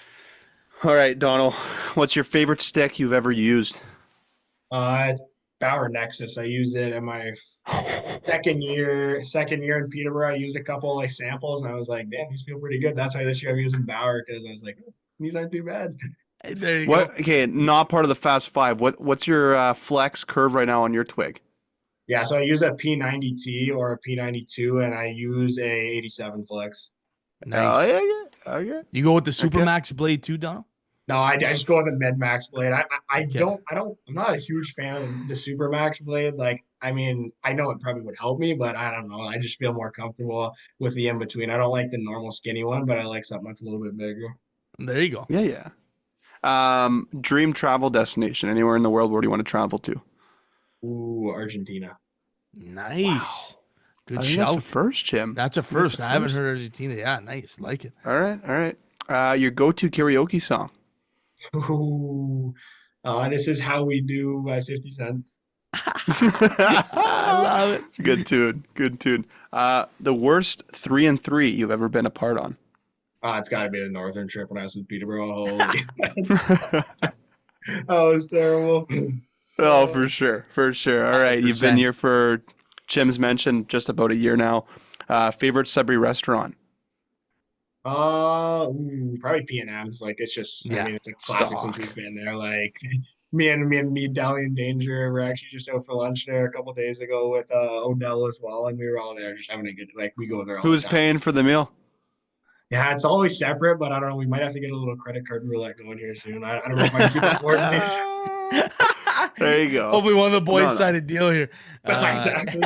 All right, Donald. What's your favorite stick you've ever used? It's Bauer Nexus. I used it in my second year in Peterborough. I used a couple like samples, and I was like, damn, these feel pretty good. That's why this year I'm using Bauer, because I was like, oh, these aren't too bad. Hey, there you What? go. Okay, not part of the fast five. What's your flex curve right now on your twig? Yeah, so I use a P90T or a P92, and I use a 87 flex. Nice. Yeah. Okay. You go with the Okay. Supermax blade too, Donald? No, I just go with the mid max blade. I Okay. I'm not a huge fan of the super max blade. Like, I mean, I know it probably would help me, but I don't know. I just feel more comfortable with the in between. I don't like the normal skinny one, but I like something that's a little bit bigger. There you go. Yeah. Dream travel destination. Anywhere in the world, where do you want to travel to? Ooh, Argentina. Nice. Good I think that's a shout. first, Jim. That's a I think that's first. a I haven't first. heard Argentina. Yeah, nice. Like it. All right, all right. Your go-to karaoke song. Ooh, this is how we do by 50 Cent. I love it. Good tune. Good tune. The worst 3-3 you've ever been a part on. It's got to be the Northern trip when I was with Peterborough. Holy, that was terrible. Oh, for sure. For sure. All right. You've been 100%. here for, Jim's mentioned, just about a year now. Favorite Sudbury restaurant? Probably P&M's. Like it's just, I Yeah. mean, it's a classic since Stock. we've been there. Like me, Dally and Danger. We're actually just out for lunch there a couple days ago with Odell as well, and we were all there just having a good. Like we go there all Who's the time. paying for the meal? Yeah, it's always separate, but I don't know. We might have to get a little credit card roulette going here soon. I don't know if I can keep affording this. There you go. Hopefully one of the boys No. signed a deal here. Exactly.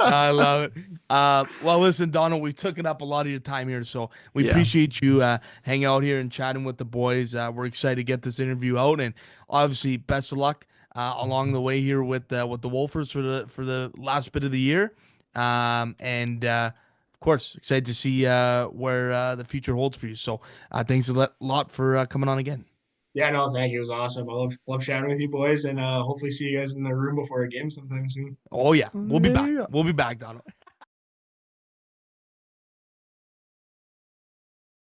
I love it. Well, listen, Donald, we've taken up a lot of your time here, so we Yeah. appreciate you hanging out here and chatting with the boys. We're excited to get this interview out, and obviously, best of luck along the way here with the Wolfers for the last bit of the year. Of course, excited to see where the future holds for you. So, thanks a lot for coming on again. Yeah, no, thank you. It was awesome. I love chatting with you boys, and hopefully see you guys in the room before a game sometime soon. Oh yeah, we'll be There back. you go. We'll be back, Donald.